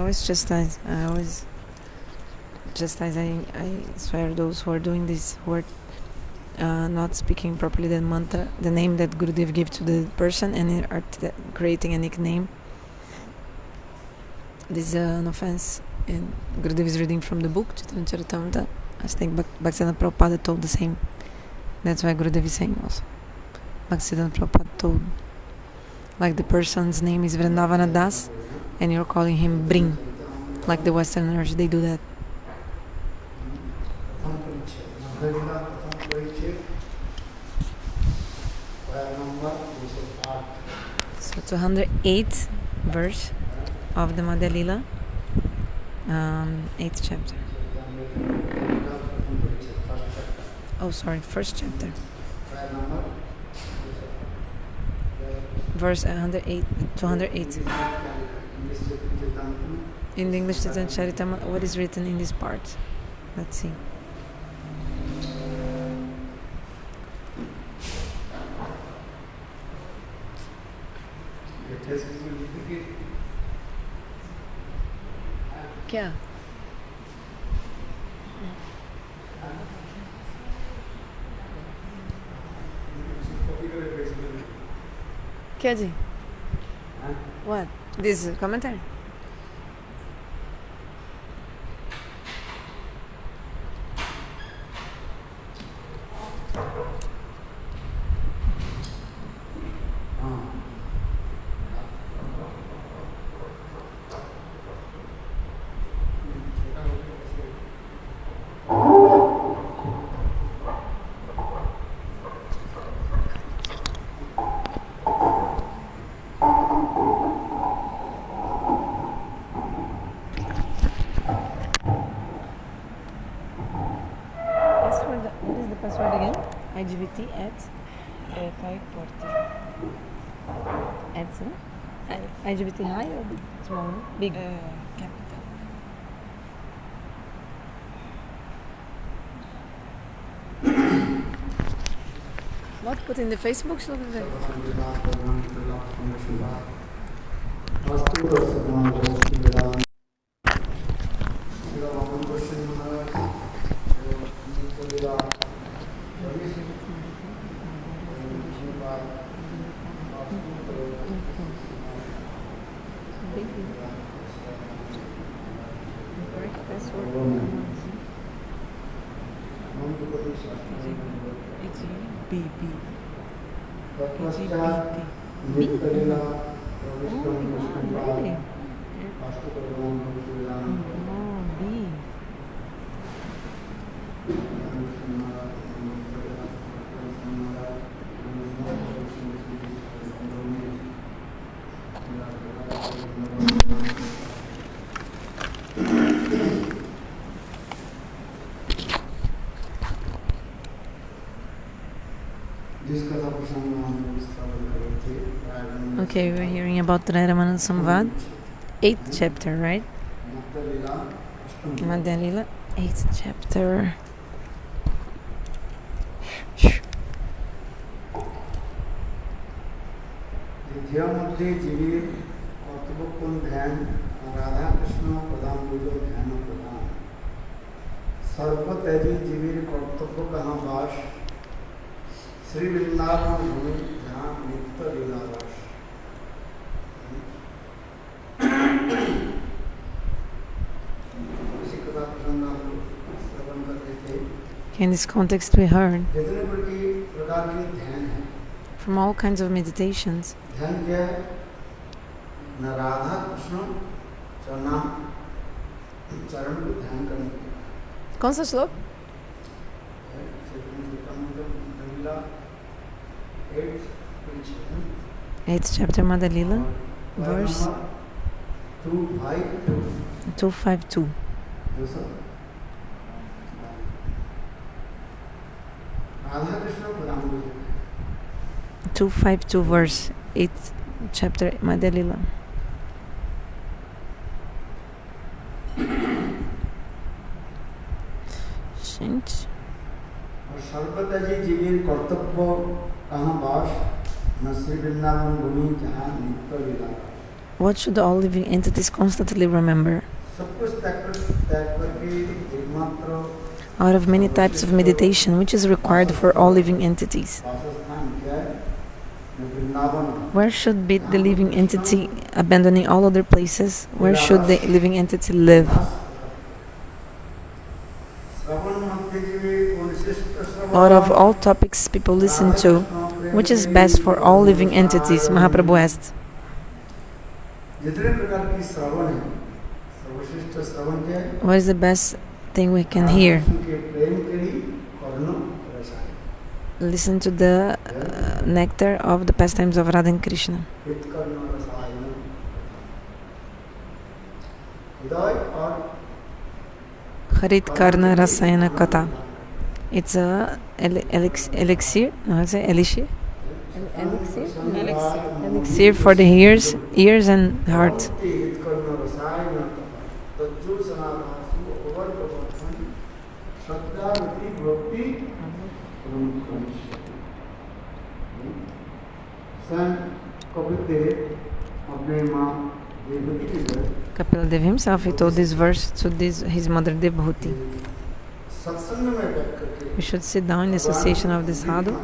always chastise. I swear those who are doing this, who are not speaking properly the mantra, the name that Gurudev gives to the person, and are creating a nickname. This is an offense. And Gurudev is reading from the book, Chaitanya Charitamrita. I think Bhaktisiddhanta Prabhupada told the same. That's why Gurudev is saying also. Bhaktisiddhanta Prabhupada told, like the person's name is Vrindavana Das, and you're calling him Bring, like the Westerners, they do that. So 208th verse of the Madhya Lila, 8th chapter. Oh, sorry, first chapter. Verse 108, 208. In the English Chaitanya Charitamrita, what is written in this part? Let's see. क्या क्या जी? What? This commentary? IGVT at 540. At IGVT high or big? Small? Big? Capital. What? Put in the Facebook so that okay, we're hearing about Raghunatha Samvad, 8th chapter, right? Madhya Lila, 8th chapter. ध्यमध्य जीवीर कर्तव्य ध्यान राधा कृष्ण प्रधान बुझो ध्यान प्रधान सर्वतैजी जीवीर कर्तव्य कहाँ वास श्री वृंदावन भूमि जहाँ नित्य लीलावास. इसी कथा प्रसंग हम श्रवण करते थे. In this context we heard जितने प्रकार के ध्यान हैं from all kinds of meditations. ध्यान क्या है? न राधा कृष्ण चरण को ध्यान करने के. कौन सा श्लोक? 8th chapter Madhya Lila, verse 252. Radha Krishna प्रधान 252 verse 8th chapter Madhya Lila. सर्वतजी जीवीर कर्तव्य कहाँ वास न श्री वृंदावन भूमि जहाँ नित्य लीला. what should all living entities constantly remember? Out of many types of meditation, which is required for all living entities? Where should be the living entity abandoning all other places? Where should the living entity live? Out of all topics people listen to, which is best for all living entities? Mahaprabhu asked. What is the best thing we can hear? Listen to the nectar of the pastimes of Radha and Krishna. Hari Katha rasayana katha. It's a elixir. No, it's a elixir. Elixir for the ears and heart. Kapiladeva himself, he told this verse to his mother Devahuti. We should sit down in the association of the sadhu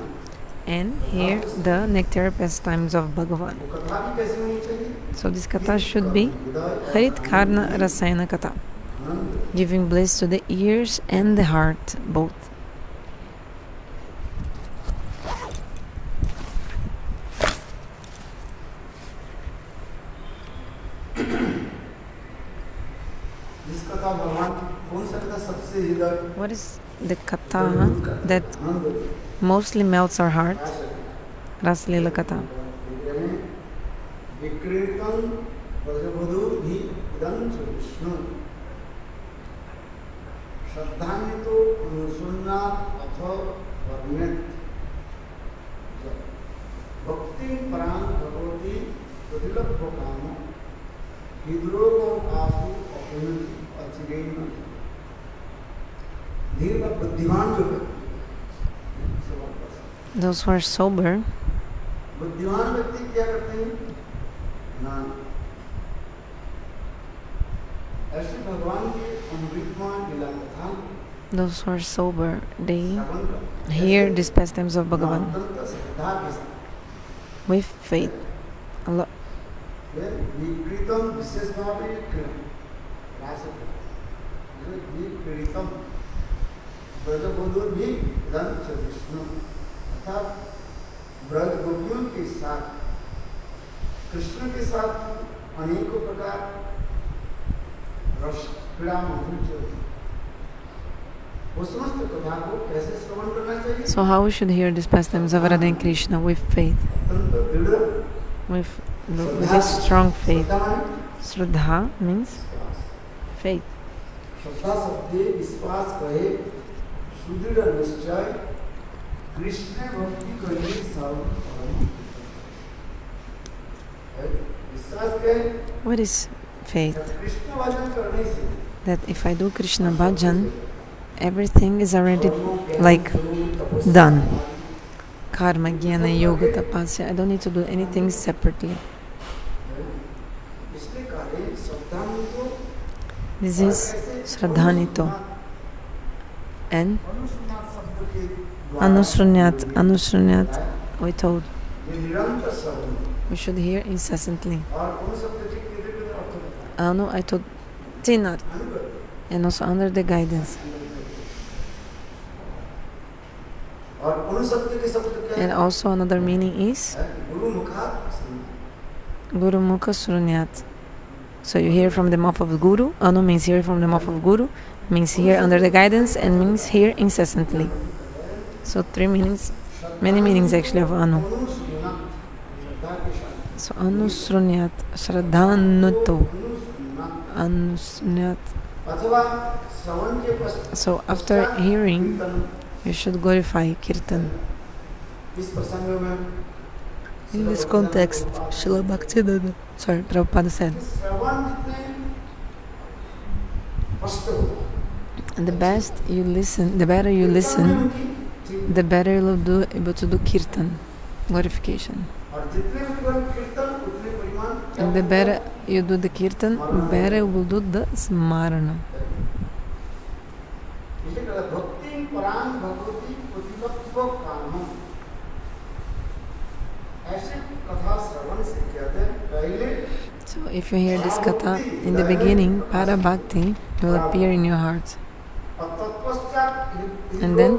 and hear the nectar pastimes of Bhagavan. So this katha should be Hari Katha rasayana katha, giving bliss to the ears and the heart both. What is the katha that mostly melts our heart? Rasa Lila katha. Those who are sober, they hear these pastimes of Bhagavan with faith. So how we should hear these pastimes of Radha and Krishna? With faith, with this strong faith. Shraddha means faith. What is faith? That if I do Krishna Bhajan, everything is already done. Karma, Jnana, Yoga, Tapasya. I don't need to do anything separately. This is Shraddhanito. And Anusrunyat, we told. We should hear incessantly. Anu, I told Tinat. And also under the guidance. And also another meaning is Guru Mukha Surunyat. So you hear from the mouth of the Guru. Anu means hear from the mouth of Guru, means hear under the guidance, and means hear incessantly. So three meanings, many meanings actually of Anu. So Anu Surunyat, Shraddhanuto, Anu Surunyat. So after hearing, you should glorify Kirtan. In this context, Prabhupada said, the better you listen, the better you'll be able to do Kirtan, glorification. And the better you do the kirtan, better you will do the smarana. So if you hear this katha in the beginning, para bhakti will appear in your heart. And then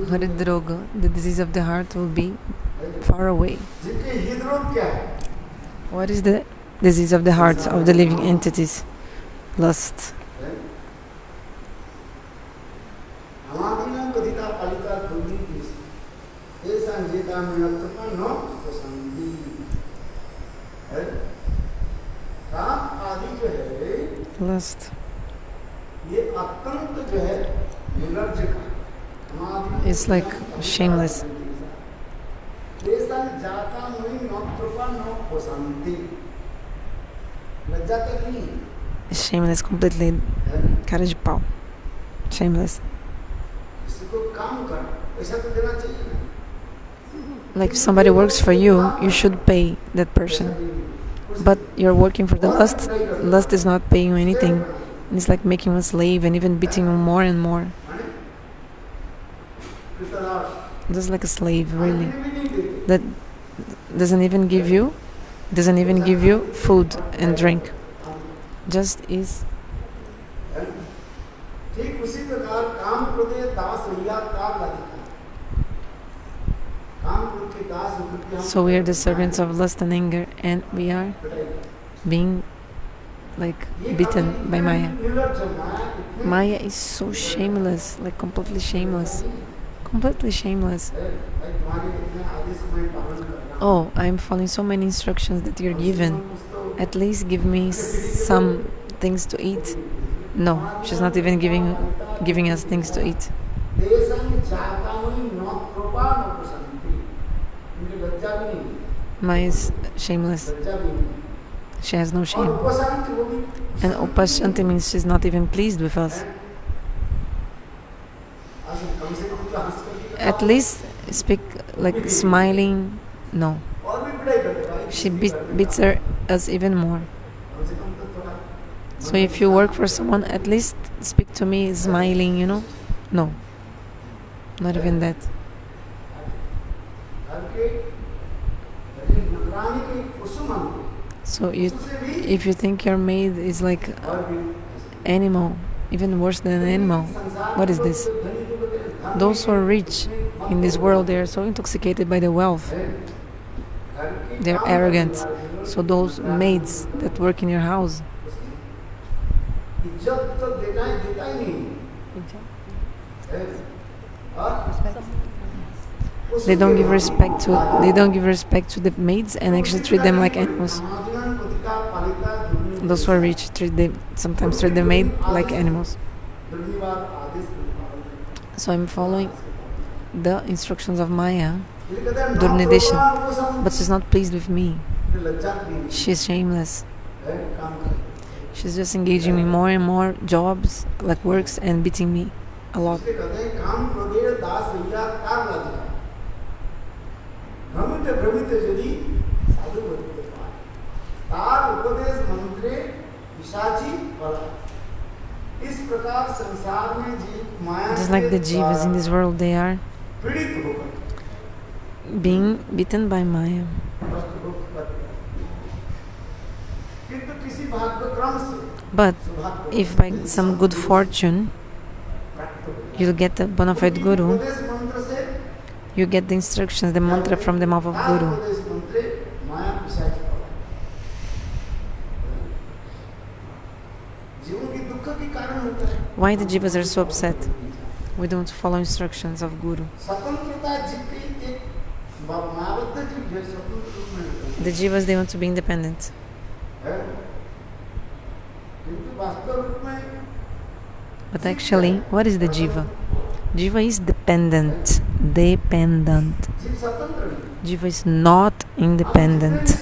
hrudaya, the disease of the heart, will be far away. What is the disease of the hearts of the living entities? Lust. Lust is like shameless. Shameless, completely cara de pau. Shameless. Like if somebody works for you, you should pay that person. But you're working for the lust. Lust is not paying you anything. It's like making you a slave and even beating you more and more. Just like a slave, really. That doesn't even give you food and drink. Just is. So we are the servants of lust and anger, and we are being like beaten by Maya. Maya is so shameless, like completely shameless. Completely shameless. Oh, I'm following so many instructions that you're given. At least give me some things to eat. No, she's not even giving us things to eat. Maya is shameless. She has no shame. And upashanti means she's not even pleased with us. At least speak like smiling. No. She beats us even more. So if you work for someone, at least speak to me smiling, No. Not even that. So if you think your maid is like animal, even worse than an animal, what is this? Those who are rich in this world, they are so intoxicated by the wealth. They're arrogant. So those maids that work in your house, they don't give respect to the maids and actually treat them like animals. Those who are rich sometimes treat the maid like animals. So I'm following the instructions of Maya, Durnideshan, but she's not pleased with me. She's shameless. She's just engaging me more and more jobs, like works, and beating me a lot. Just like the jivas in this world, they are being beaten by Maya. But if by some good fortune you'll get a bona fide guru, you get the instructions, the mantra from the mouth of Guru. Why the jivas are so upset? We don't follow instructions of Guru. The jivas, they want to be independent. But actually, what is the jiva? Jiva is dependent. Jiva is not independent.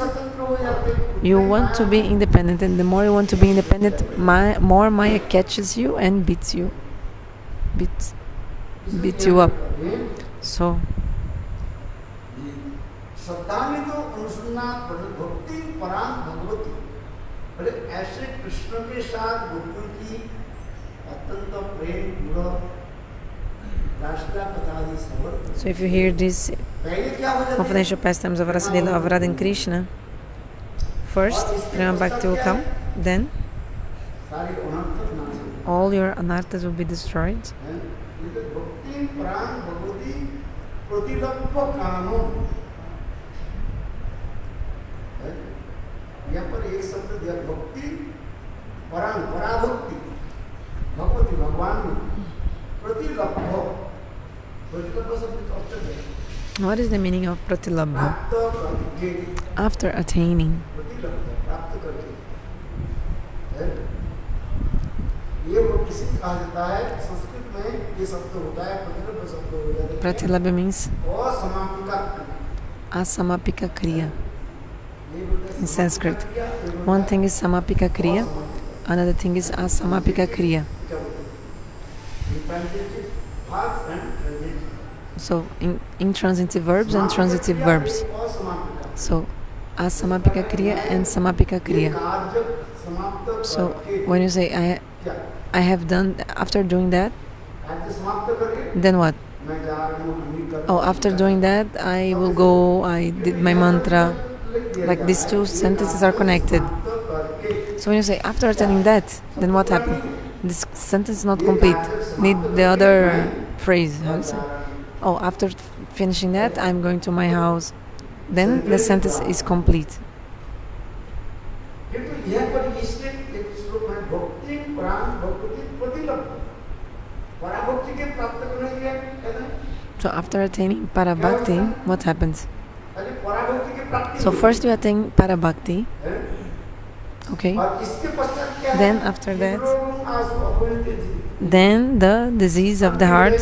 You want to be independent, and the more you want to be independent, more Maya catches you and beats you. Beats you up. So श्रद्धान्वितो अनुसन्नाथ भक्ति परांग भगवती। अरे ऐसे कृष्ण के साथ गोपियों की अत्यंत प्रेम पूरा राष्ट्र कथा आदि श्रवण। So if you hear these confidential pastimes of Rasa Lila of Radha and Krishna, first Prema Bhakti will come, then all your anarthas will be destroyed. यहाँ पर एक शब्द दिया भक्ति परांग पराभक्ति भगवती भगवान में प्रतिलब्ध प्रतिलब्ध शब्द का अर्थ है। What is the meaning of pratilabha? After attaining. प्रतिलब्ध प्राप्त करके ये वो किसी कहा जाता है संस्कृत में ये शब्द होता है प्रतिलब्ध शब्द हो जाता है। Pratilabha means asamapika kriya. In Sanskrit, one thing is samapika kriya, another thing is asamapika kriya. So intransitive verbs and transitive verbs. So asamapika kriya and samapika kriya. So when you say I have done, after doing that, then what? Oh, after doing that I will go, I did my mantra. Like these two sentences are connected. So when you say after attaining that, then what happened? This sentence is not complete. Need the other phrase. How to say? Oh, after finishing that, I'm going to my house. Then the sentence is complete. So after attaining parabhakti, what happens? So first you attain parabhakti, okay? Then after that, then the disease of the heart.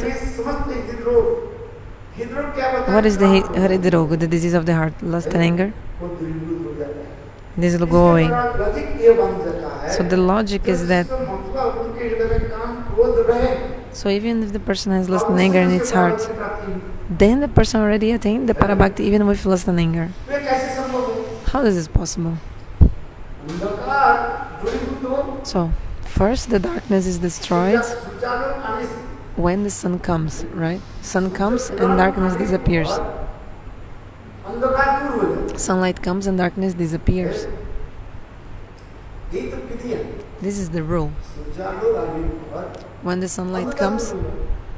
What is the hrudaya, the disease of the heart? Lust and anger? This will go away. So the logic is that, so even if the person has lust and anger in its heart, then the person already attained the parabhakti even with lust and anger. How is this possible? So first the darkness is destroyed when the sun comes, right? Sun comes and darkness disappears. Sunlight comes and darkness disappears. This is the rule. When the sunlight comes,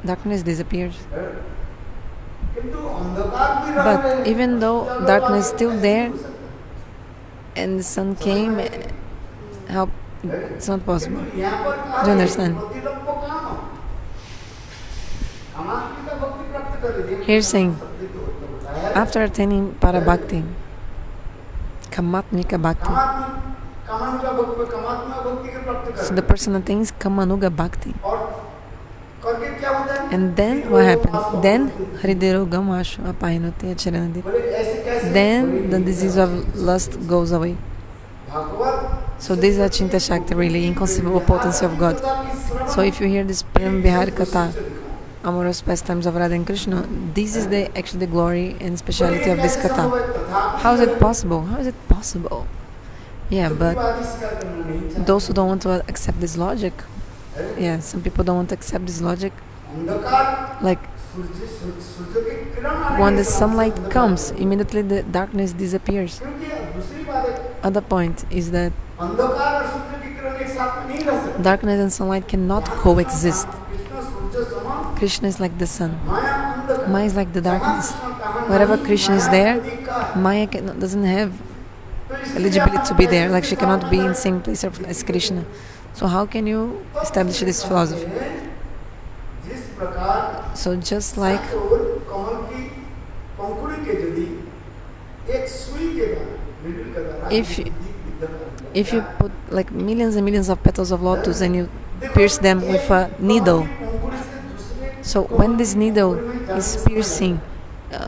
darkness disappears. But even though darkness is still there and the sun came, how it's not possible. Do you understand? Here's saying, after attaining parabhakti, kamatmika bhakti, so the person attains kamanuga bhakti. And then what happens? Then then the disease of lust goes away. So this is Achinta Shakti, really inconceivable potency of God. So if you hear this Premi Hari Katha, amorous pastimes of Radha and Krishna, this is actually the glory and speciality of this katha. How is it possible? How is it possible? Yeah, but those who don't want to accept this logic, yeah, some people don't want to accept this logic. Like when the sunlight comes, immediately the darkness disappears. Other point is that darkness and sunlight cannot coexist. Krishna is like the sun. Maya is like the darkness. Wherever Krishna is there, Maya doesn't have eligibility to be there. Like she cannot be in the same place as Krishna. So how can you establish this philosophy? So just like if you put like millions and millions of petals of lotus and you pierce them with a needle, so when this needle is piercing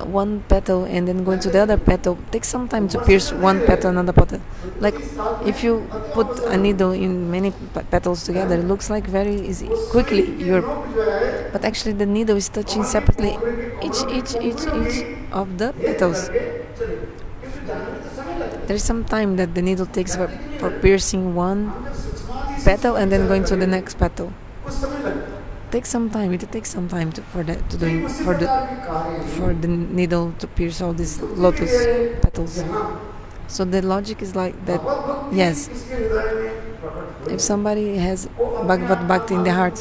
one petal and then going to the other petal. Takes some time to pierce one petal, another petal. Like if you put a needle in many petals together, it looks like very easy. Quickly, but actually the needle is touching separately each of the petals. There is some time that the needle takes for piercing one petal and then going to the next petal. Takes some time. It takes some time for the needle to pierce all these lotus petals. So the logic is like that. Yes, if somebody has Bhagavad Bhakti in their heart,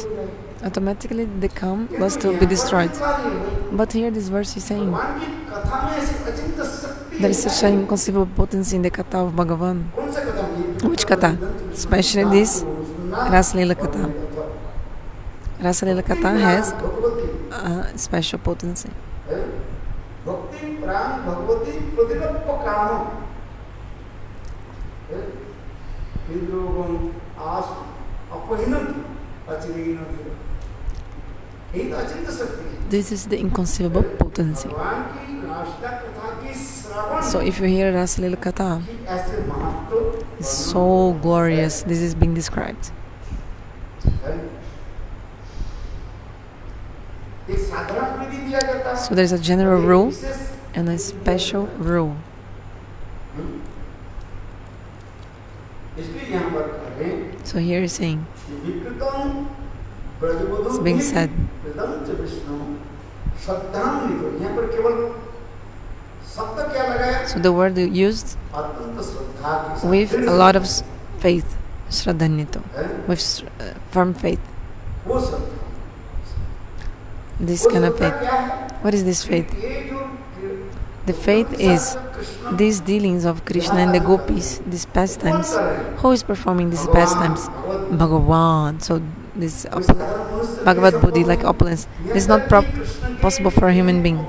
automatically the calm lust will be destroyed. But here this verse is saying there is such an inconceivable potency in the Katha of Bhagavan. Which Katha? Especially this Rasa Lila Katha. Rasa Lila Katha has a special potency. This is the inconceivable potency. So if you hear Rasa Lila Katha, it's so glorious. This is being described. So there's a general rule and a special rule. So here he's saying, it's being said, so the word used with a lot of faith, shraddhanito, with firm faith. This kind of faith. What is this faith? The faith is these dealings of Krishna and the gopis, these pastimes. Who is performing these pastimes? Bhagavan. So this Bhagavad Buddhi, like opulence, is not possible for a human being.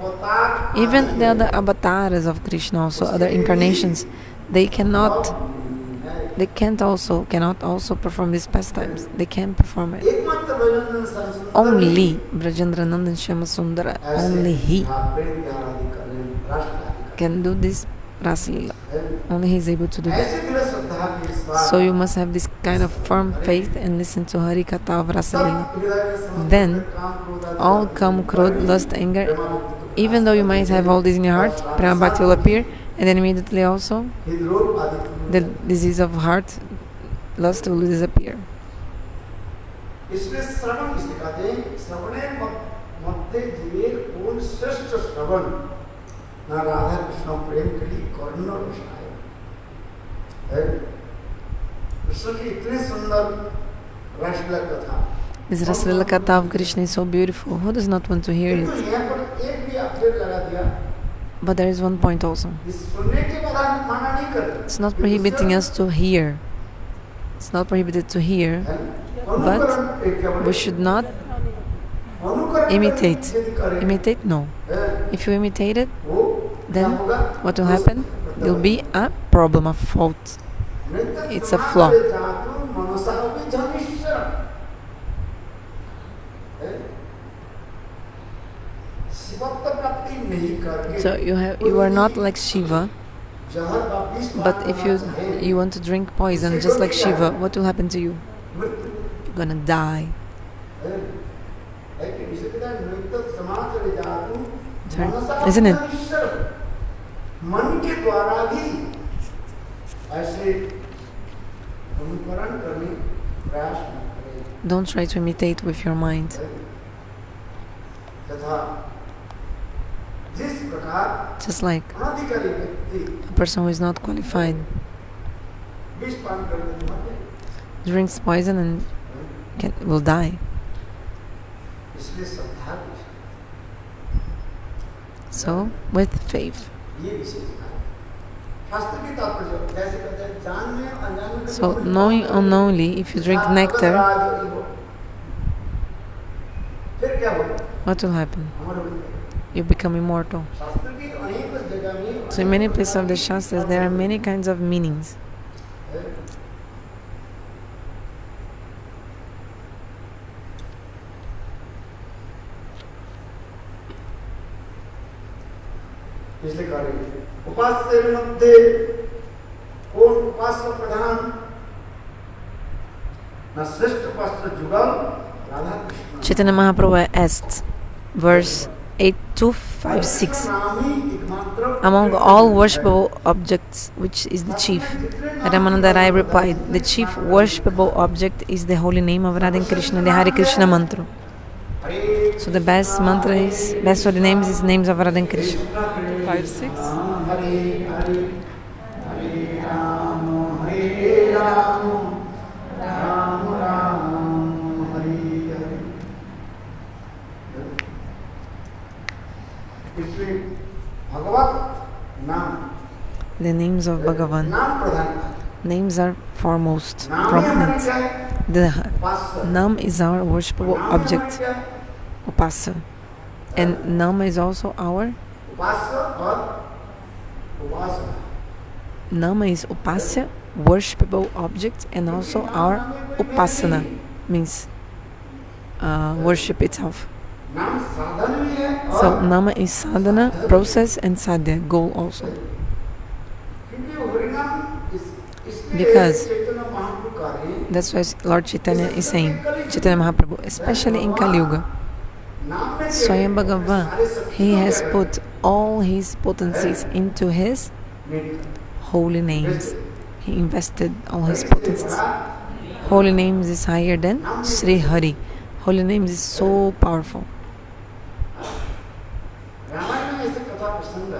Even the other avatars of Krishna, also other incarnations, they cannot also perform these pastimes. They can't perform it. Only Brajendra Nandan Shyama Sundara, only he can do this Rasa Lila. Only he is able to do that. So you must have this kind of firm faith and listen to Hari Katha of Rasa Lila. Then all kam, krodh, lust, anger, even though you might have all this in your heart, Prema Bhakti will appear, and then immediately also the disease of heart, lust will disappear. This Rasa Lila Katha of Krishna is so beautiful. Who does not want to hear it? But there is one point also. It's not prohibiting us to hear. It's not prohibited to hear, but we should not imitate. Imitate? No. If you imitate it, then what will happen? There will be a problem, a fault. It's a flaw. So you are not like Shiva, but if you want to drink poison just like Shiva, what will happen to you? You're gonna die. Sorry. Isn't it? Don't try to imitate with your mind. Just like a person who is not qualified drinks poison and will die. So, with faith. So, knowing unknowingly, if you drink nectar, what will happen? You become immortal. So in many places of the Shastras, there are many kinds of meanings. इसलिए कह रहे हैं उपास्य मध्य कौन उपास्य प्रधान न श्रेष्ठ उपास्य जुगल Radha Krishna. Chaitanya Mahaprabhu asked, verse 8256, among all worshipable objects, which is the chief? Ramananda Rai replied, the chief worshipable object is the holy name of Radha and Krishna, the Hari Krishna mantra. So the best mantra is, best holy names is names of Radha and Krishna. 5, 6. The names of Bhagavan. Names are foremost, prominent. The Nam is our worshipable object, Upasa. And Nam is also our Nama is Upasya, worshipable object, and also our Upasana, means worship itself. So Nama is sadhana, process, and sadhya, goal also. Because that's why Lord Chaitanya is saying, Chaitanya Mahaprabhu, especially in Kali Yuga, Swayam Bhagavan, he has put all his potencies into his holy names. He invested all his potencies. Holy names is higher than Sri Hari. Holy names is so powerful.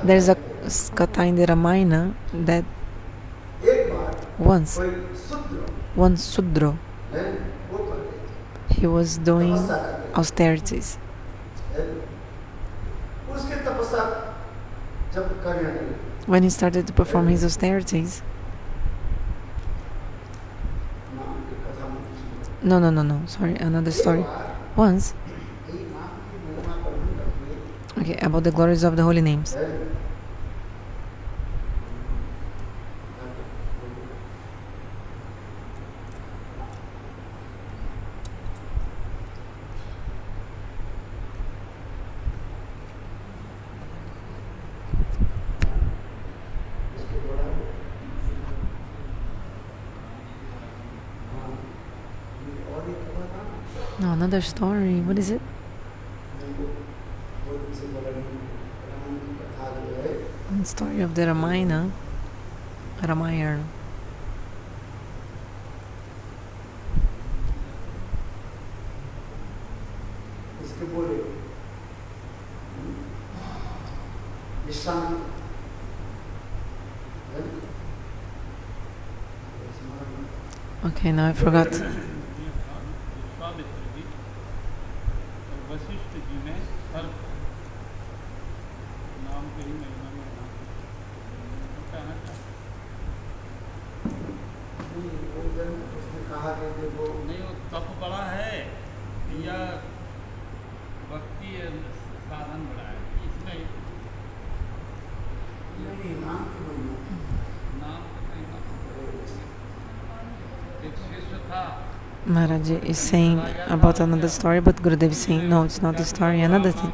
There's a katha in the Ramayana that once one Sudra, he was doing austerities. When he started to perform his austerities, no, sorry, another story. Once, okay, about the glories of the holy names. No, another story. What is it? One story of the Ramayana. Okay, now I forgot. Maharaj is saying about another story, but Gurudev is saying, no, it's not a story, another thing.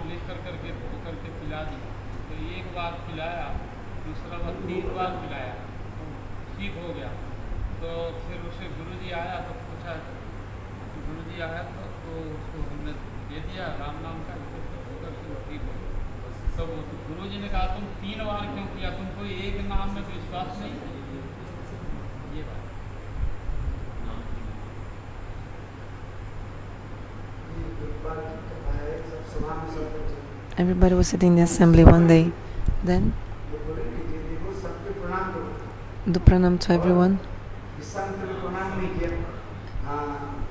Everybody was sitting in the assembly one day. Then do pranam to everyone.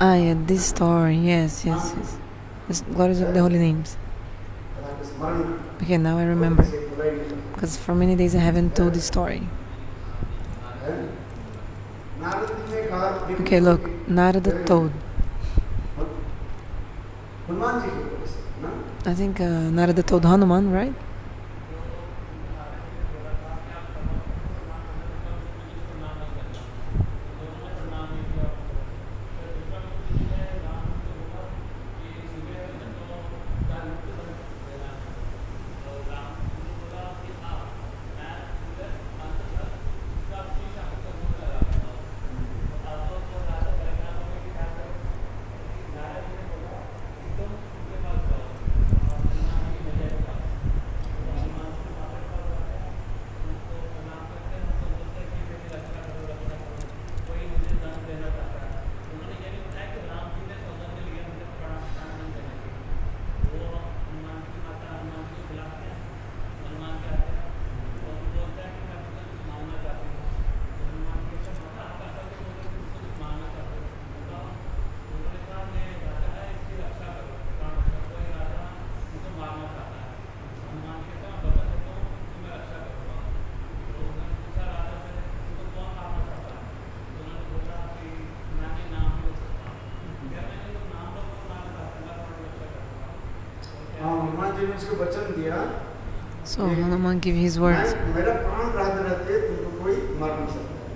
Yeah, this story, yes. The glories of the holy names. Okay, now I remember. Because for many days I haven't told this story. Okay, look, Narada told. I think Narada told Hanuman, right? So Hanuman gave his words.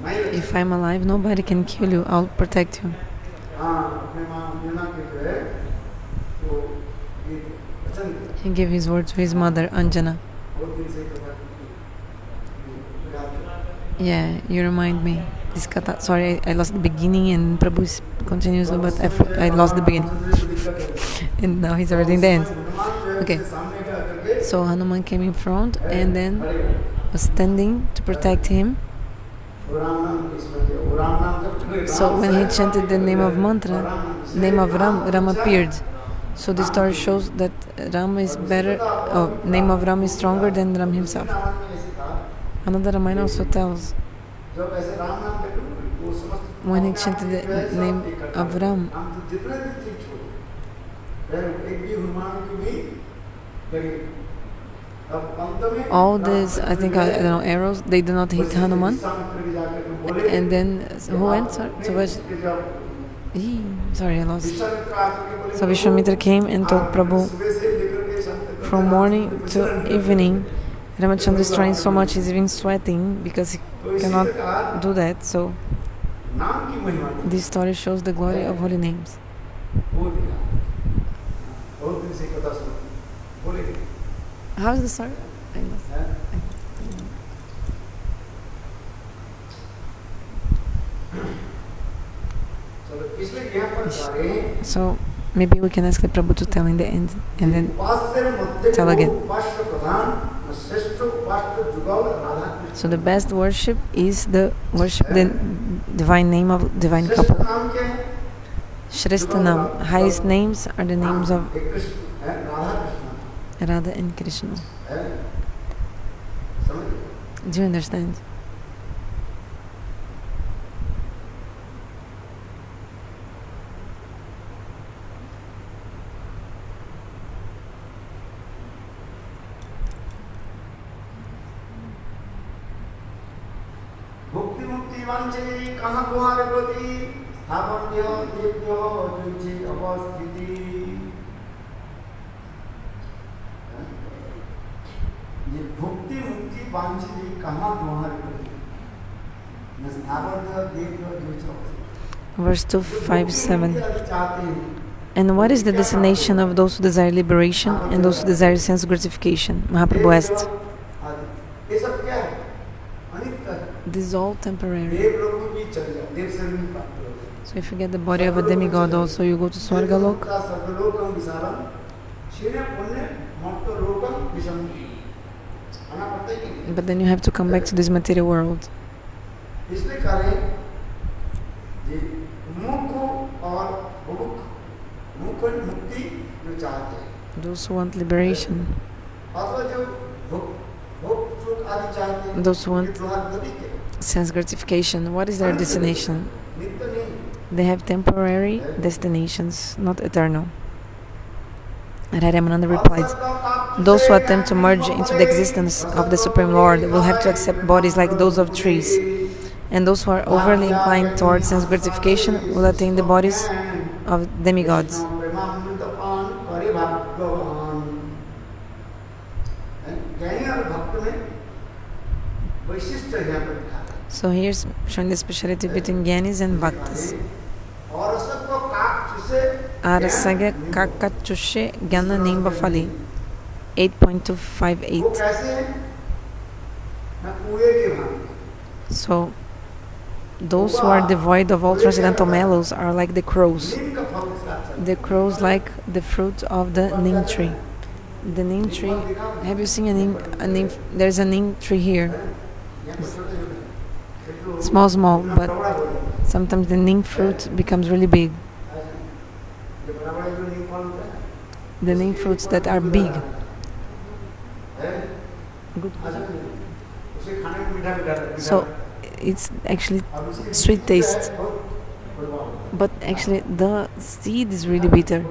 If I'm alive, nobody can kill you. I'll protect you. He gave his word to his mother, Anjana. Yeah, you remind me. This katha. Sorry, I lost the beginning, and Prabhu continues, but I lost the beginning. And now he's already in the end. Okay. So Hanuman came in front and then was standing to protect him. So when he chanted the name of mantra, name of Ram appeared. So the story shows that Ram is better, name of Ram is stronger than Ram himself. Another Ramayana also tells when he chanted the name of Ram, all these, I think, I don't know, arrows, they do not hit Hanuman. And then, who went? Sorry, I lost. So Vishwamitra came and told Prabhu, from morning to evening, Ramachandra is trying so much, he's even sweating because he cannot do that. So this story shows the glory of holy names. How's the story? So maybe we can ask the Prabhu to tell in the end and then tell again. So the best worship is the worship the divine name of divine couple. Shrestha highest names are the names of Radha and Krishna. Do you understand? Verse 257. And what is the destination of those who desire liberation and those who desire sense gratification? Mahaprabhu asked. This is all temporary. So if you get the body of a demigod also, you go to Swargalok. But then you have to come back to this material world. Those who want liberation, those who want sense gratification, what is their destination? They have temporary destinations, not eternal. Ramananda replied, those who attempt to merge into the existence of the Supreme Lord will have to accept bodies like those of trees, and those who are overly inclined towards sense gratification will attain the bodies of demigods. So here's showing the speciality between Gyanis and Bhaktas. Arasagya kakachushe gyana nimba fali 8.258. So those who are devoid of all transcendental mellows are like the crows. The crows like the fruit of the neem tree. The neem tree, have you seen a neem? There's a neem tree here. Small, but sometimes the neem fruit becomes really big. The neem fruits that are big. Good. So it's actually sweet taste, but actually the seed is really bitter.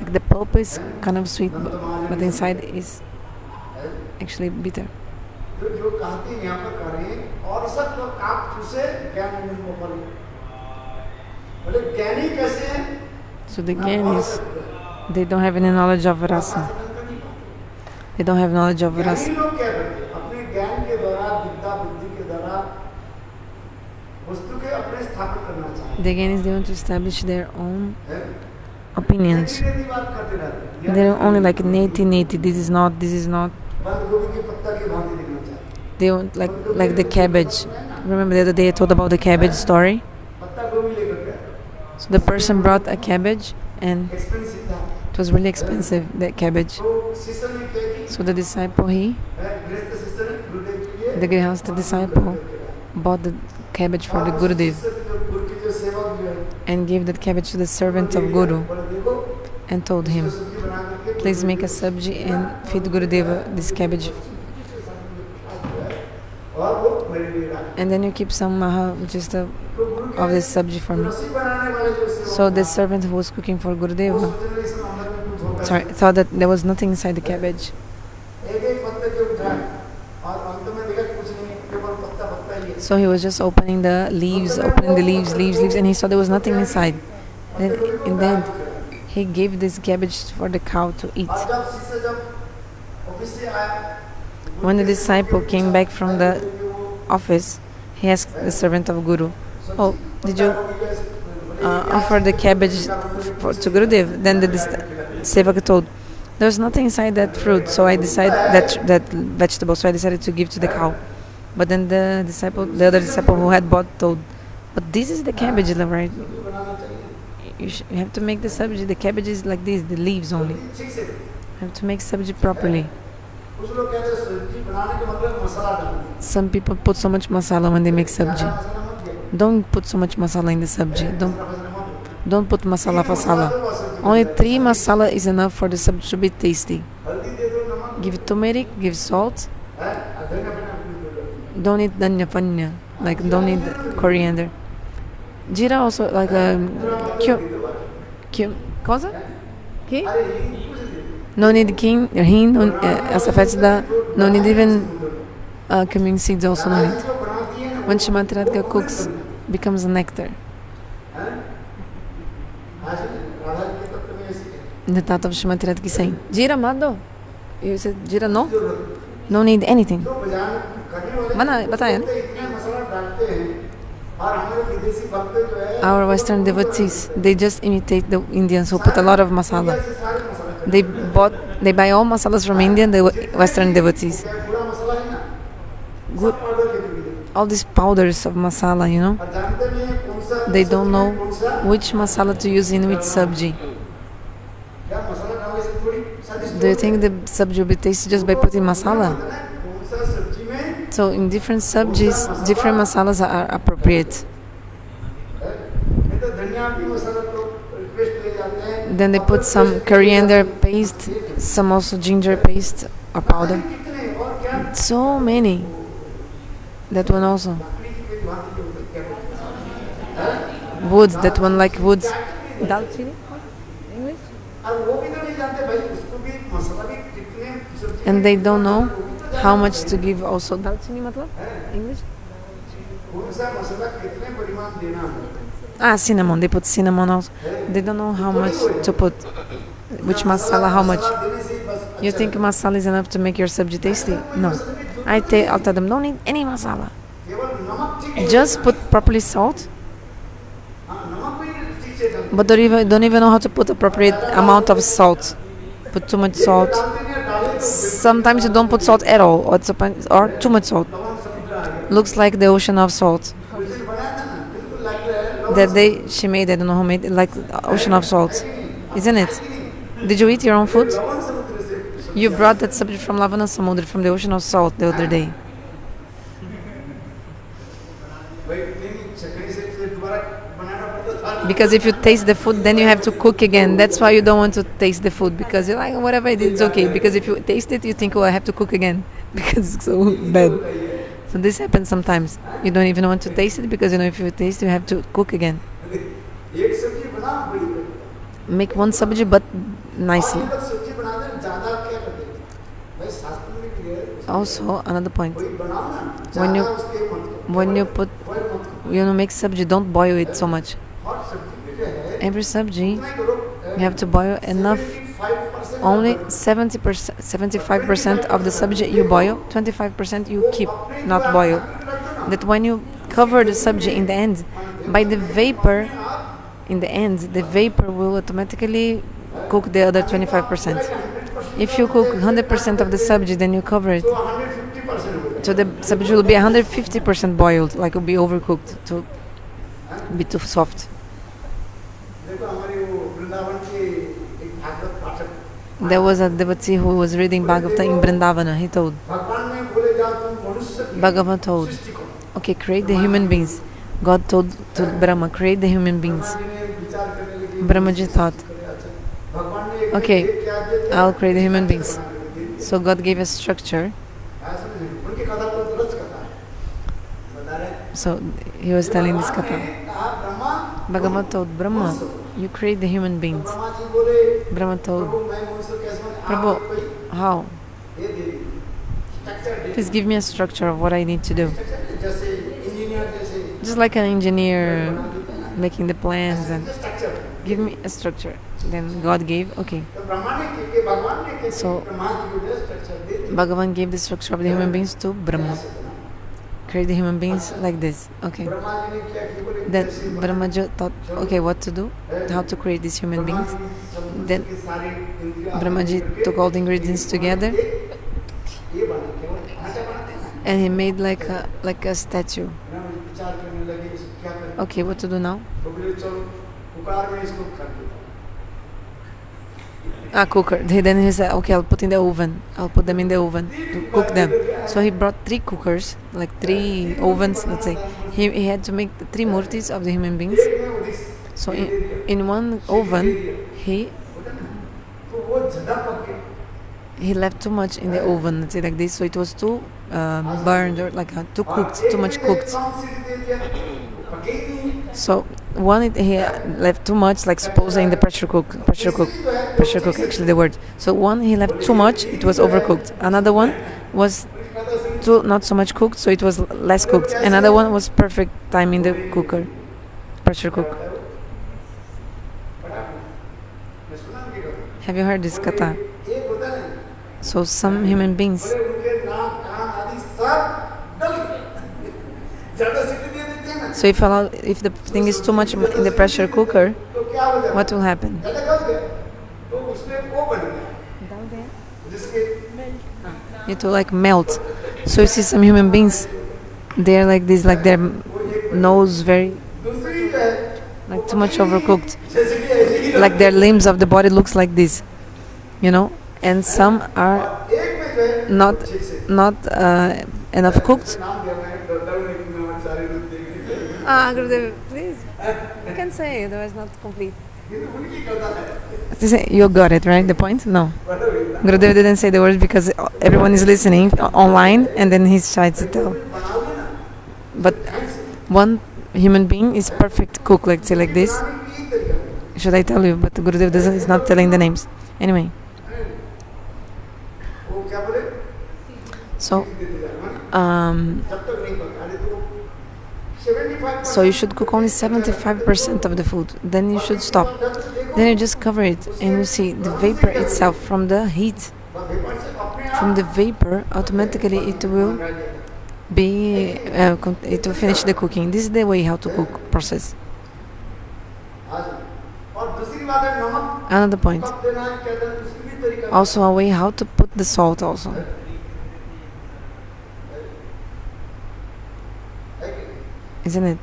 Like the pulp is kind of sweet, but inside is actually bitter. अभिषक्त काप चूसे ज्ञान उन्मुख करे बोले ज्ञानी कैसे हैं So the Gyanis, they don't have any knowledge of Rasa. They don't have knowledge of ज्ञानी Rasa. लोग क्या करते हैं अपने ज्ञान के द्वारा विद्या बुद्धि के द्वारा वस्तु के अपने स्थापित करना चाहते The Gyanis, they want to establish their own हैं opinions. नेति बात करते रहते हैं They're only like neti, this is not, बंद गोभी के पत्ता के भांति दिखना चाहते हैं They want like the cabbage. Remember the other day I told about the cabbage story? पत्ता गोभी लेकर गया So the person brought a cabbage and expensive था it was really expensive, that cabbage. तो शिष्य ने क्या की So the disciple, गृहस्थ शिष्य ने गुरुदेव के लिए the Grihastha disciple, bought the cabbage for the Gurudev गुरु के जो सेवक जो है and gave that cabbage to the servant of Guru बोले देखो and told him, सब्जी बना करके please make a sabji and feed Gurudeva this cabbage. और वो मेरे लिए रखा And then you keep some maha, which is the तो गुरु के of this sabji for me. रसोई बनाने वाले जो सेवक So the servant who was cooking for वो Gurudeva सोचने लगे इसमें अंदर में कुछ होगा thought that there was nothing inside the cabbage. एक एक पत्ते के उठाए और अंत में देखा कि कुछ नहीं केवल पत्ता पत्ता ही है So he was just opening the leaves, and he saw there was nothing inside. Then in the end, he gave this cabbage for the cow to eat. और जब शिष्य जब ऑफिस से आया When the disciple came back from the office, he asked the servant of Guru, "Oh, did you offer the cabbage to Gurudev?" Then the sevaka told, "There was nothing inside that fruit, so I decided that vegetable, so I decided to give to the cow." But then the other disciple who had bought told, "But this is the cabbage, right? You have to make the sabji. The cabbage is like this, the leaves only. ठीक से You have to make sabji properly." कुछ लोग कहते हैं सब्जी बनाने के मतलब मसाला डालना Some people put so much masala when they make sabji. मसाला मत दिया Don't put so much masala in the sabji. Don't put masala fasala. Only 3 masala is enough for the sabji to be tasty. हल्दी दे दो नमक Give turmeric, give salt. है धनिया पत्ता Don't need dhanya panya, like don't need coriander. Jeera also like cosa? Que? अरे ये कुछ दे No need hin, as no need even cumin seeds also no need. जो बनाती है ना When Shrimati Radhika cooks, becomes a nectar. हैं आज राधा जी के तत्व में ऐसे The thought of Shrimati Radhika saying, Jeera mado. You said Jeera no? No need anything. जो बजान करने वाले बताया ना? इतने मसाला डालते हैं और हमारे विदेशी भक्त जो है Our Western devotees, they just imitate the Indians who put a lot of masala. ऐसे सारे मसाला They buy all masalas from India, the Western devotees. पूरा मसाला है ना Good, पाउडर के लिए all these powders of masala, और जानते नहीं हैं कौन सा They don't know कौन सा which masala to use in which sabji. क्या मसाला डालने से थोड़ी स्वादिष्ट Do you think the sabji will be tasty just by putting masala? कौन सा सब्जी में So in different sabjis, different masalas are appropriate. नहीं तो धनिया भी मसाला तो रिक्वेस्ट ले जाते हैं Then they put some coriander paste, some also ginger paste or powder. कितने और क्या So many. That one also. लकड़ी की भी भांति जो होती है, क्या बोलते हैं Woods, that one like woods. Dalchini? English? और वो भी तो नहीं जानते भाई उसको भी मसाला भी कितने सब्जी And they don't know how much to give also. Dalchini matlab? English? कौन सा मसाला कितने परिमाण देना है Cinnamon. They put cinnamon also. They don't know how much to put. Which masala, how much. देने से ही बस You think masala is enough to make your sabji tasty? No. I'll tell them, don't need any masala. केवल नमक ठीक है Just put properly salt. हाँ, नमक भी ठीक से डालते But don't even know how to put appropriate amount of salt. Put too much salt. हैं डाले तो Sometimes you don't put salt at all, or too much salt. लवण समुद्र आ गया Looks like the ocean of salt. बिल्कुल बनाया था ना बिल्कुल लग रहा है लवण That day she made, I don't know who made it, like the ocean of salt. Isn't it? Did you eat your own food? लवण समुद्र से You brought that subject from Lavana Samudra, from the ocean of salt the other day. भाई नहीं चटनी से फिर दोबारा बनाना पड़ता था Because if you taste the food, then you have to cook again. That's why you don't want to taste the food, because you're like, whatever I did, it's okay. Because if you taste it, you think, oh, I have to cook again because it's so bad. So this happens sometimes. You don't even want to taste it because you know if you taste, you have to cook again. एक सब्जी बना बड़ी बड़ी Make one sabji, but nicely. जब सब्जी बनाते हैं ज्यादा क्या करते हैं भाई शास्त्र में भी है Also, another point. कोई बनाओ ना When ज्यादा you उसके मत करो when you put, make sabji, don't boil it so much. Every sabji, you have to boil enough. Only 70%, 75% of the sabji you boil, 25% you keep not boil. That when you cover the sabji in the end, by the vapor, in the end, the vapor will automatically cook the other 25%. If you cook 100% of the sabji, then you cover it. So the sabji will be 150% boiled, like it will be overcooked to be too soft. There was a devotee who was reading Bhagavata in Vrindavana. He told, Bhagavan told, okay, create the human beings. God told to Brahma, create the human beings. Brahmaji thought, okay, I'll create the human beings. So God gave a structure. So he was telling this katha. Bhagavan told Brahma, you create the human beings. Brahma told, Prabhu, how? Please give me a structure of what I need to do. Just like an engineer making the plans, and give me a structure. Then God gave, okay. So Bhagavan gave the structure of the human beings to Brahma. Create the human beings like this. Okay. Then Brahmaji thought, okay, what to do? How to create these human beings? Then Brahmaji took all the ingredients together and he made like a statue. Okay, what to do now? Cooker. Then he said, okay, I'll put in the oven. I'll put them in the oven to cook them. So he brought 3 cookers, like 3 ovens, let's say. He had to make the 3 murtis of the human beings. So in one oven, he left too much in the oven, let's say like this. So it was too burned, or like too cooked, too much cooked. So one he left too much, like supposing the pressure cook actually the word. So one he left too much, it was overcooked. Another one was not so much cooked, so it was less cooked. Another one was perfect time in the cooker, pressure cook. Have you heard this katha? So some human beings, so if the thing is too much in the pressure cooker, what will happen? It will like melt. So you see some human beings, they're like this, like their nose very, like too much overcooked, like their limbs of the body looks like this, and some are not enough cooked. Gurudev, please. You can say, otherwise not complete. You got it, right? The point? No. Gurudev didn't say the words because everyone is listening online and then he's trying to tell. But one human being is perfect cook, let's say like this. Should I tell you? But Gurudev is not telling the names. Anyway. So, so you should cook only 75% of the food. Then you should stop. Then you just cover it and you see the vapor itself from the heat. From the vapor, automatically it will finish the cooking. This is the way how to cook process. Another point. Also a way how to put the salt also. Isn't it?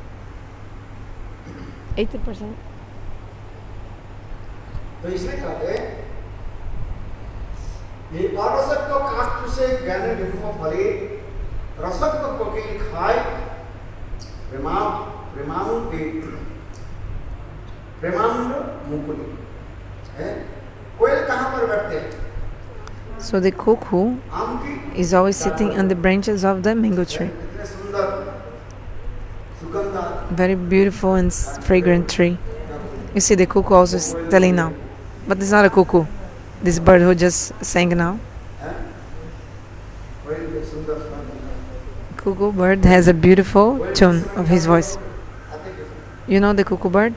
80%. तो इसलिए कहते हैं ये अरसत्व काष्ठ से ज्ञान निगम फले रसत्व को के खाए प्रेमानंद मुकुली है कोयल कहाँ पर बैठते हैं? So the cuckoo is always sitting on the branches of the mango tree. Very beautiful and fragrant tree. You see the cuckoo also is telling now. But it's not a cuckoo. This bird who just sang now. cuckoo bird has a beautiful tune of his voice. You know the cuckoo bird?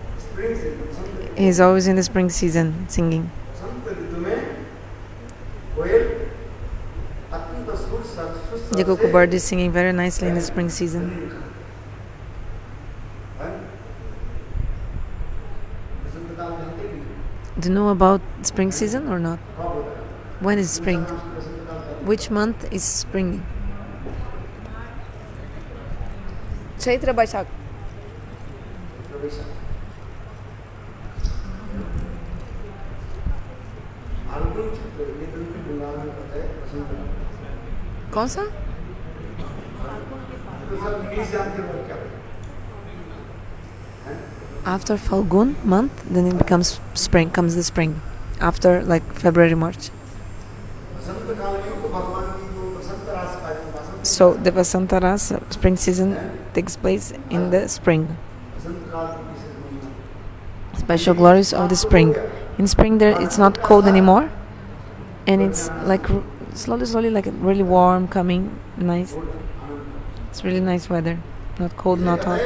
He's always in the spring season singing. The cuckoo bird is singing very nicely in the spring season. Do you know about spring season or not? When is spring? Which month is spring? Chaitra Baishak. कौन सा? After Falgun month, then it becomes spring, comes the spring. After like February, March. So the Vasanta Rasa spring season takes place in the spring. Special glories of the spring. In spring there it's not cold anymore, and it's like slowly like really warm, coming, nice. It's really nice weather, not cold, not hot.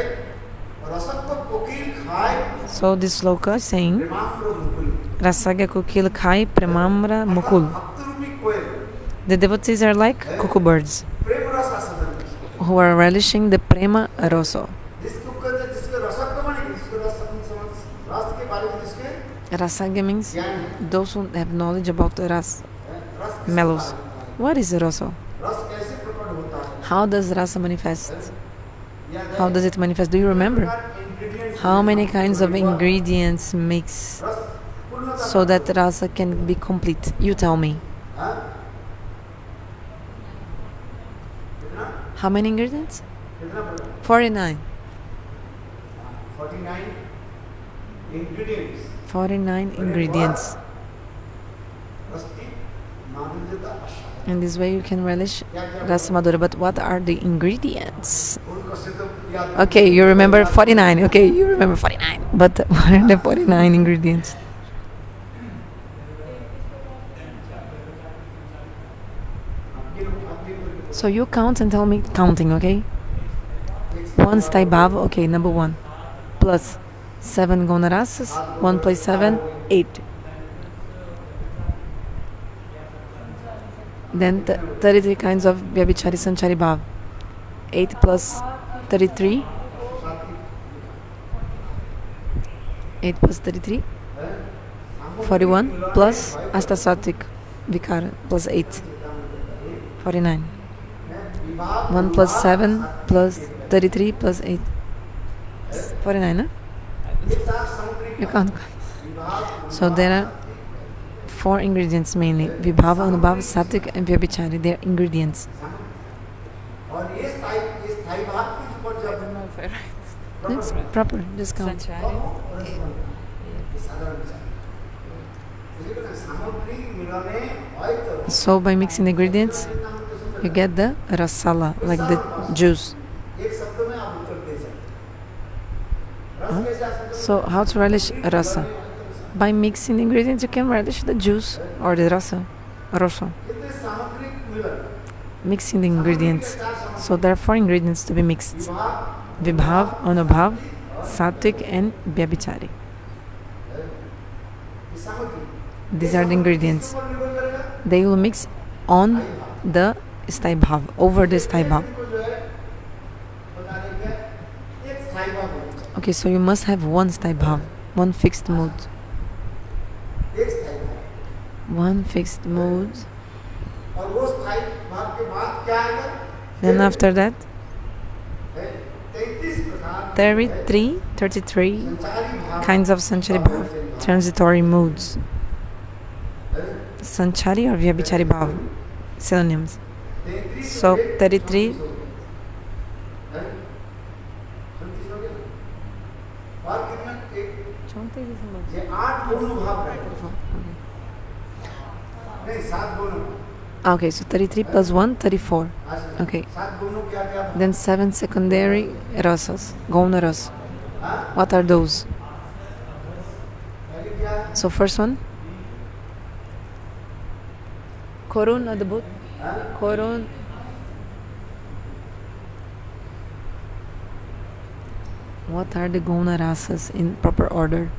So this sloka is saying Rasagya kukil khai premamra mukul. The devotees are like cuckoo birds who are relishing the prema roso. Rasagya means those who have knowledge about the ras, mellows. What is the roso? How does rasa manifest? How does it manifest? Do you remember? How many kinds of ingredients mix so that rasa can be complete? You tell me. How many ingredients? 49. 49 ingredients. In this way you can relish Rasa Madhura. But what are the ingredients? Okay, you remember 49. Okay, you remember 49. But what are the 49 ingredients? So you count and tell me counting, okay? 1 sthayi bhava, okay, number 1. Plus 7 Gauna rasas, 1 plus 7, 8. Then 33 kinds of Vyabhichari Sanchari Bhava. 8 plus 33. 8 plus 33. 41 plus Asta Sattvik Vyabhichari plus 8. 49. 1 plus 7 plus 33 plus 8. 49, huh? You can't. So there are 4 ingredients mainly: Vibhava, Anubhava, Sattvik and Vyabhichari. They are ingredients. That's proper, just count. So by mixing the ingredients, you get the rasala, like the juice. So how to relish rasa? By mixing the ingredients you can relish the juice or the rasa, rosa. Mixing the ingredients. So there are 4 ingredients to be mixed: Vibhava, Anubhava, Sattvik and Vyabhichari. These are the ingredients. They will mix on the sthayi bhava, over the sthayi bhava. Okay, so you must have 1 sthayi bhava, 1 fixed mood. 1 fixed mood. Then after that, 33 kinds of Sanchari Bhava, transitory moods. Sanchari or Vyabhichari Bhava, synonyms. So 33. Okay, so 33 plus 1, 34. Okay. Then 7 secondary rasas, Gauna ras. What are those? So first one, Korun Adbhut, Korun What are the Gauna rasas in proper order?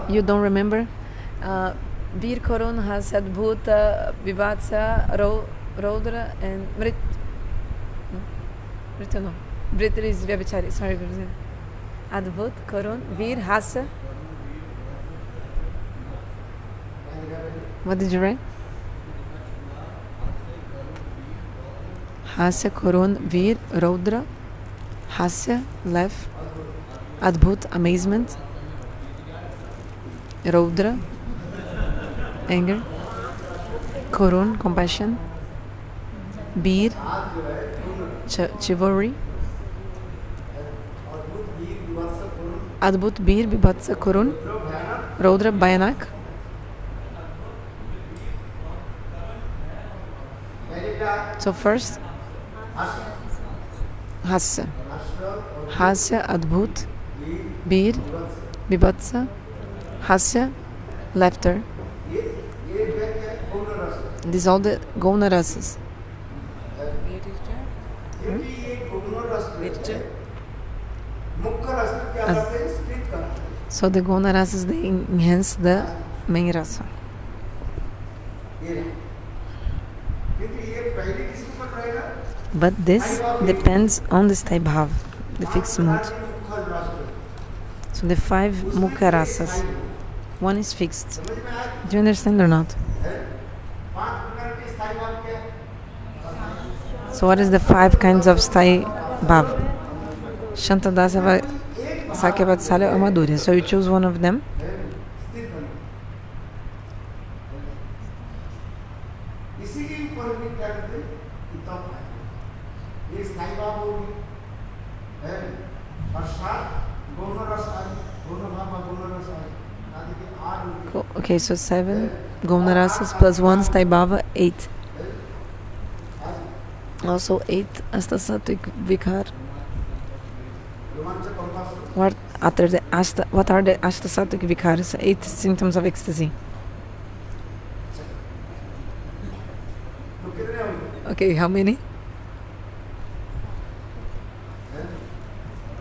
You don't remember? Bir Korun has Adbhuta, Vibhatsa, Rodra, and Mrit. No? Mrit is Vyabhichari. Sorry, Guruji. Adbhut, Korun, Vir, Hasa. What did you write? Hasya, Korun, Vir, Rodra, Hasya, laugh, Adbhut, amazement, Rodra, anger, Korun, compassion, Bir, chivalry, Adbhut, Bir, Vibhatsa, Korun, Rodra, Bhayanak, so first Hasya, Hasya, Adbhut, Bir, Vibhatsa, Hasya, laughter. These all the Gauna rasas. So the Gauna rasas, they enhance the main rasa. But this depends on the sthayi bhava, the fixed mood. So the 5 mukha rasas, one is fixed. Do you understand or not? So what is the 5 kinds of sthayi bhava? Shantadasava, Sakyavatsala or Madhurya. So you choose one of them. Okay, so 7 Gauna rasas plus 1 sthayi bhava, 8. Also 8 Asta Sattvik Vyabhichari. What are the Asta Sattvik Vyabhicharis? 8 symptoms of ecstasy. Okay, how many?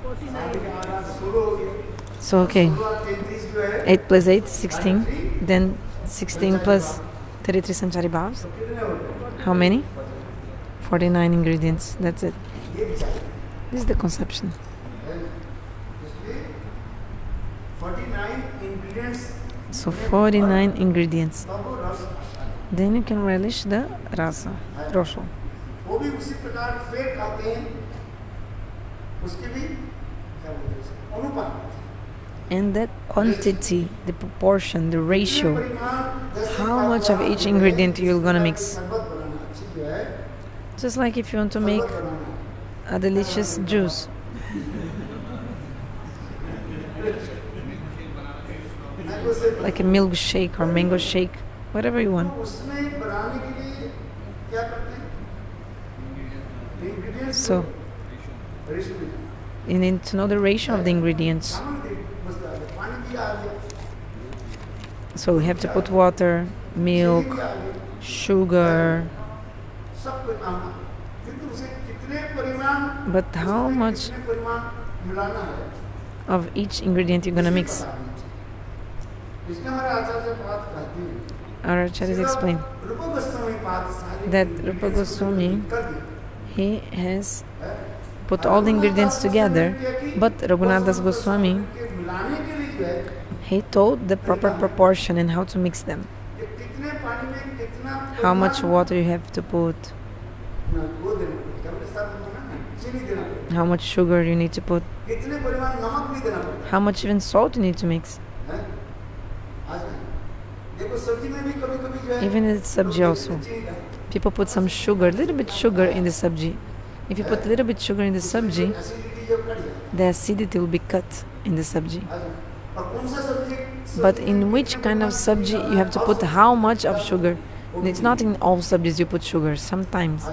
49. So okay, 8 plus 8, 16. Then 16 plus 33 sanchari bhavas. How many? 49 ingredients. That's it. This is the conception. 49 ingredients. So 49 ingredients. Then you can relish the rasa, rosho. And the quantity, the proportion, the ratio, how much of each ingredient you're gonna mix. Just like if you want to make a delicious juice. Like a milk shake or mango shake, whatever you want. So you need to know the ratio of the ingredients. So we have to put water, milk, sugar. But how much of each ingredient you're gonna mix? Our acharyas explain that Rupa Goswami, he has put all the ingredients together, but Raghunatha Goswami, he told the proper proportion and how to mix them. How much water you have to put, how much sugar you need to put, how much even salt you need to mix. Even in the sabji also, people put some sugar, a little bit sugar in the sabji. If you put a little bit sugar in the sabji, the acidity will be cut in the sabji. But in which kind of sabji you have to put how much of sugar? It's not in all sabjis you put sugar, sometimes.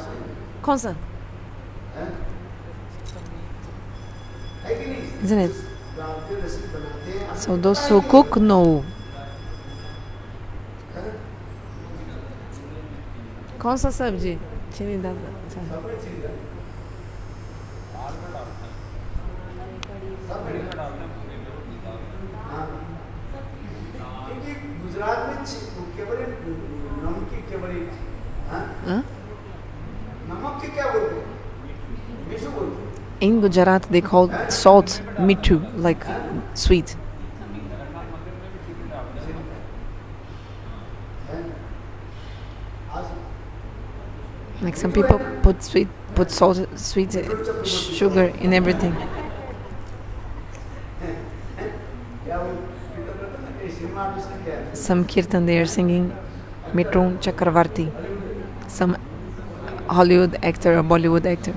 Constant. Isn't it? So those who cook know. कौन सा सब्जी? चीनी डाल सब में चीनी डाल हाँ क्योंकि गुजरात में केवल नमक की केवल हाँ नमक के क्या बोलते हैं मिठू बोलते हैं. In Gujarat, they call salt mithu, like sweet. Like some people put salt, sweet sugar in everything. Some Kirtan they are singing Mitru Chakravarti, some Hollywood actor or Bollywood actor.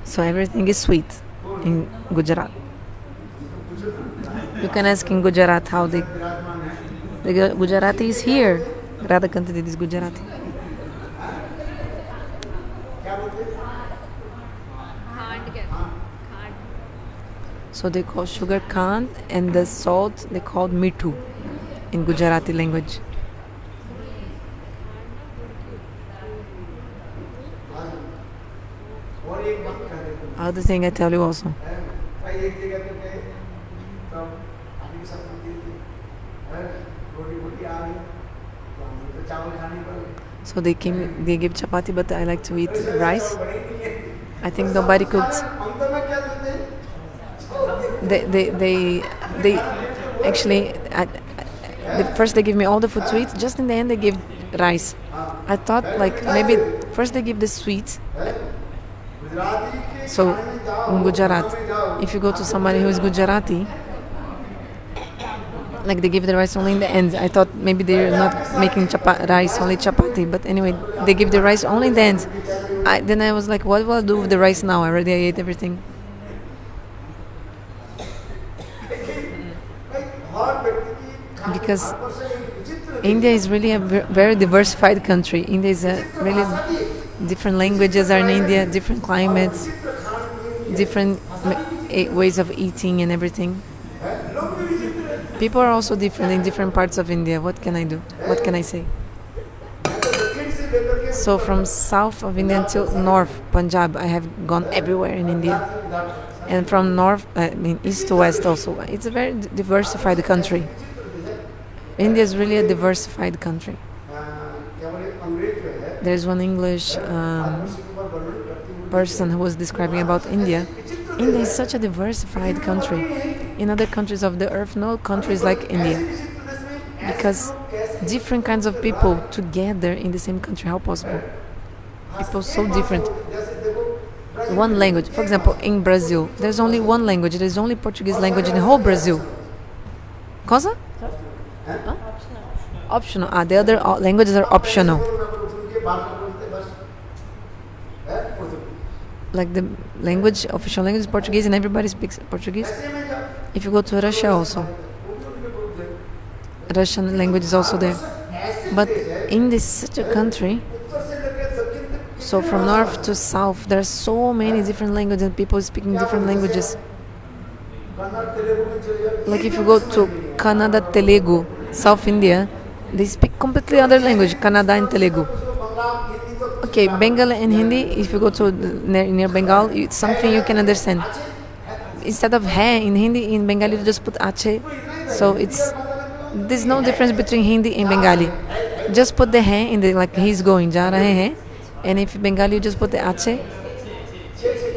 So everything is sweet in Gujarat. You can ask in Gujarat how the Gujarati is here. Radha Kantadi is Gujarati. So they call sugar khan and the salt they called mithu in Gujarati language. Other thing I tell you also. So they give chapati, but I like to eat rice. I think nobody cooks. They actually first they give me all the food sweets. Just in the end they give rice. I thought like maybe first they give the sweets. So in Gujarat, if you go to somebody who is Gujarati, like they give the rice only in the end. I thought maybe they're not making rice, only chapati. But anyway, they give the rice only in the end. Then I was like, what will I do with the rice now? I ate everything. Because India is really a very diversified country. India is a really different languages are in India, different climates, different ways of eating and everything. People are also different in different parts of India. What can I do? What can I say? So from south of India until north, Punjab, I have gone everywhere in India. And from north, east to west also. It's a very diversified country. India is really a diversified country. There's one English person who was describing about India. India is such a diversified country. In other countries of the earth, no country is like India. Because different kinds of people together in the same country, how possible? People so different. One language. For example, in Brazil, there's only one language. There's only Portuguese language in the whole Brazil. Cosa? Huh? Optional. The other languages are optional. Like the language, official language is Portuguese and everybody speaks Portuguese. If you go to Russia also, Russian language is also there. But in this such a country, so from north to south, there are so many different languages and people speaking different languages. Like if you go to Kannada, Telugu, South India, they speak completely other language, Kannada and Telugu. Okay, Bengali and Hindi, if you go to near Bengal, it's something you can understand. Instead of hai in Hindi, in Bengali you just put ache. So there's no difference between Hindi and Bengali. Just put the hai in the, like he's going, ja rahe hai. And if Bengali you just put the ache.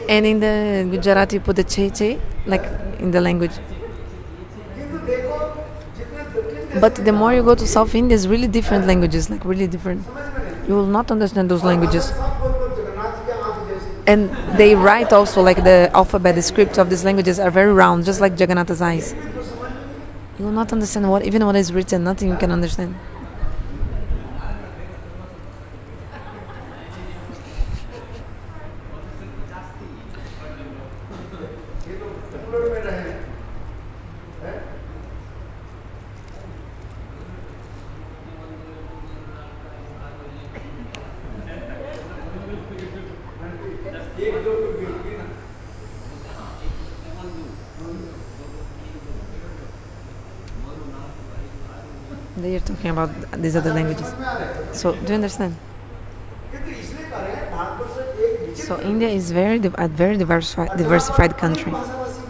And in the Gujarati you put the che, like in the language. But the more you go to South India, it's really different languages, like really different. You will not understand those languages. And they write also, like the alphabet, the script of these languages are very round, just like Jagannatha's eyes. You will not understand even what is written, nothing you can understand. They are talking about these other languages. So, do you understand? So, India is a very diversified country,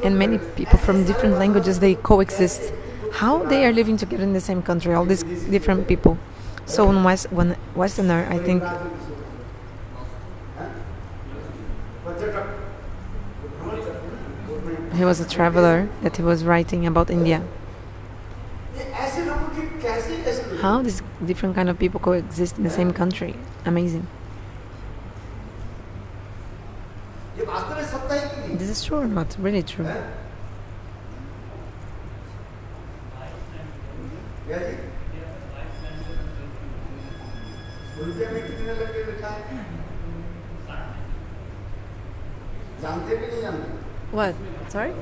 and many people from different languages they coexist. How they are living together in the same country? All these different people. So, when Westerner, I think. He was a traveler that he was writing about India. How these different kind of people coexist in the same country? Amazing. This is true or not? Really true. What? Sorry?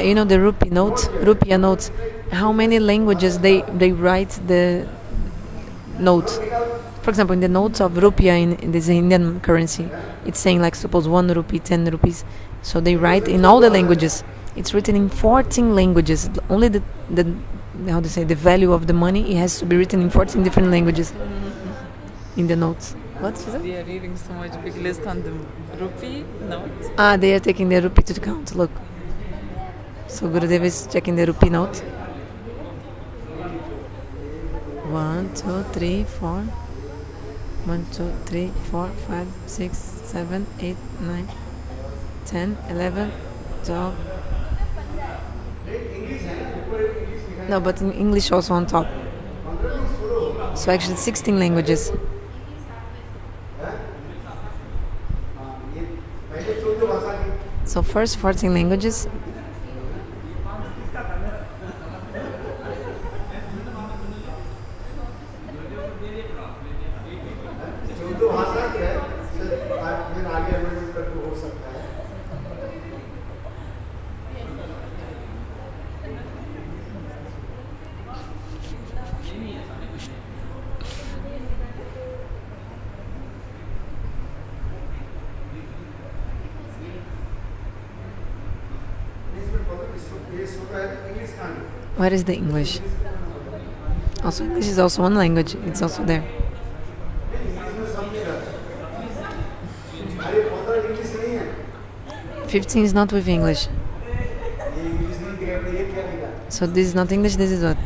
You know the rupiah notes. How many languages they write the notes? For example, in the notes of rupiah in this Indian currency, it's saying like suppose 1 rupee, 10 rupees. So they write in all the languages. It's written in 14 languages. Only the how to say the value of the money it has to be written in 14 different languages in the notes. What is that? They are reading so much big list on the rupee note. They are taking the rupee to count. Look. So Gurudev is checking the rupee note. 1, 2, 3, 4. 1, 2, 3, 4, 5, 6, 7, 8, 9, 10, 11, 12. No, but in English also on top. So actually 16 languages. So first 14 languages. What is the English? Also, English is also one language. It's also there. $15 is not with English. So this is not English. This is what?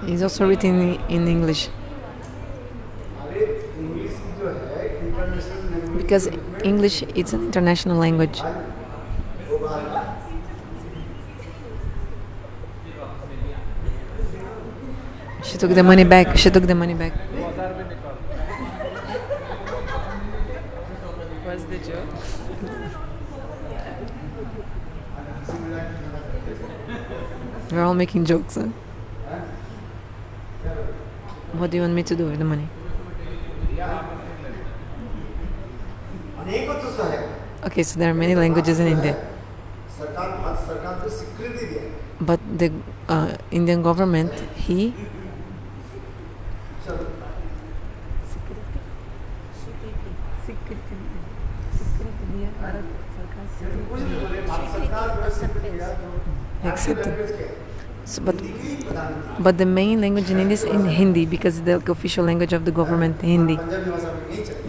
It's also written in English. Because English it's an international language. She took the money back. She took the money back. What's the joke? We're all making jokes, huh? What do you want me to do with the money? Okay, so there are many languages in India. But the Indian government, accepted. So, but the main language in India is in Hindi because the official language of the government, Hindi.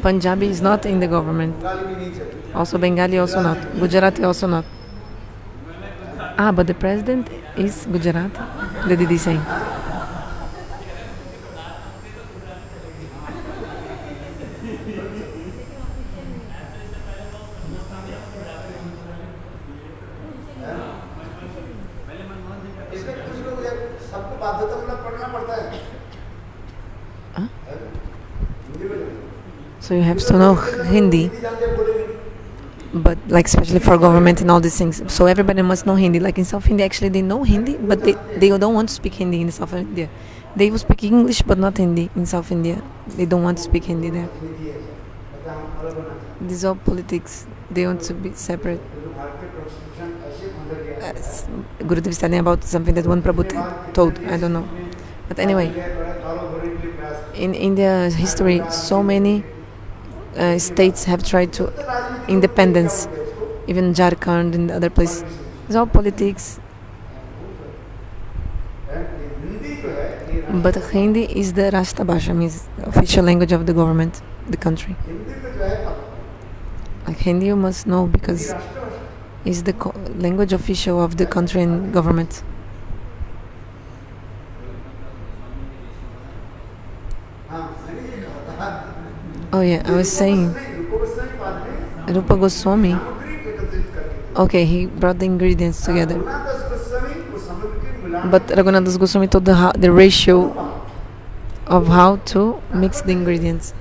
Punjabi is not in the government. Also Bengali also not. Gujarati also not. But the president is Gujarati. The Didi saying. So you have to know Hindi, but like especially for government and all these things. So everybody must know Hindi. Like in South India, actually they know Hindi, but they don't want to speak Hindi in South India. They will speak English, but not Hindi in South India. They don't want to speak Hindi there. These are politics. they want to be separate. भारतीय constitution ऐसे अंदर गया Gurudev is telling about something that one Prabhu told. I don't know. But anyway, in India's history, so many states have tried to independence, even Jharkhand and other places. It's all politics. But Hindi is the Rashtra Bhasha, means official language of the government, the country. Like Hindi you must know because it's the language official of the country and government. Oh yeah, I was saying Rupa Goswami. Okay, he brought the ingredients together. But Raghunatha Goswami told the ratio of how to mix the ingredients.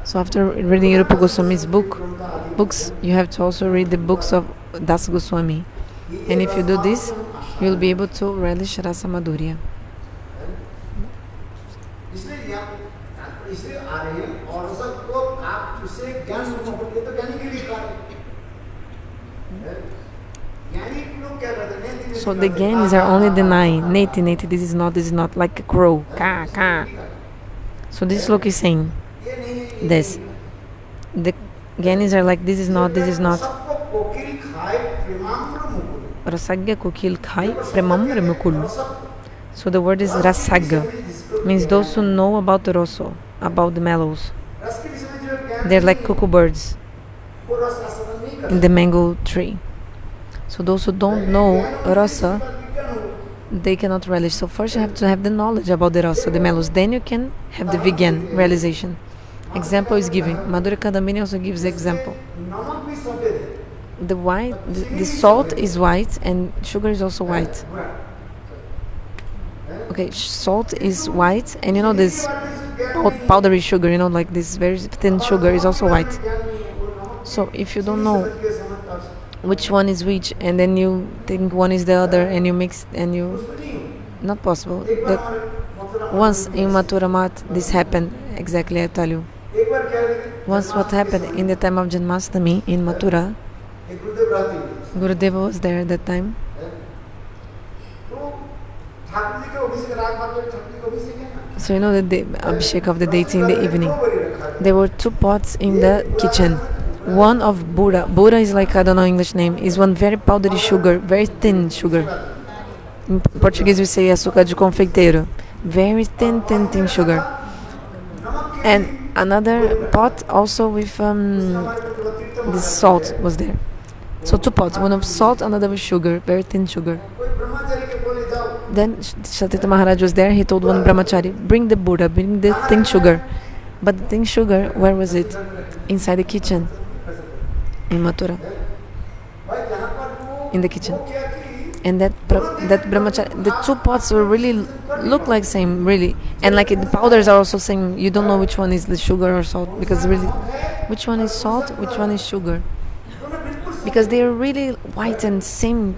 So after reading Rupa Goswami's books, you have to also read the books of Das Goswami. And if you do this, you will be able to relish Rasa Madhurya. So the Gyanis are only denying, neti, this is not, like a crow, ka, ka. So this look is saying this. The Gyanis are like, this is not. Rasagya kokil khai premam remukul. So the word is rasagya, means those who know about the rosso, about the mallows. They're like cuckoo birds in the mango tree. So those who don't know rasa, they cannot relish. So first you have to have the knowledge about the rasa, the mallows. Then you can have the vegan realization. Example is given. Madhurya Kadambini also gives the example. The salt is white and sugar is also white. Okay, salt is white and you know this powdery sugar, like this very thin sugar is also white. So if you don't know which one is which and then you think one is the other and you mix and you... Not possible. Once in Mathura Math this happened, exactly I tell you. Once what happened in the time of Janmashtami in Mathura, Gurudeva was there at that time. So you know the abhishek of the deity in the evening. There were 2 pots in the kitchen. One of bura. Bura is like, I don't know English name, is one very powdery sugar, very thin sugar. In Portuguese we say açúcar de confeiteiro. Very thin sugar. And another pot also with this salt was there. So 2 pots, one of salt, another with sugar, very thin sugar. Then Shatita Maharaj was there, he told one brahmachari, bring the Buddha, bring the thin sugar. But the thin sugar, where was it? Inside the kitchen. In Mathura. In the kitchen. And that brahmachari, the 2 pots were really look like same, really. And like the powders are also same, you don't know which one is the sugar or salt, because really, which one is salt, which one is sugar. Because they are really white and same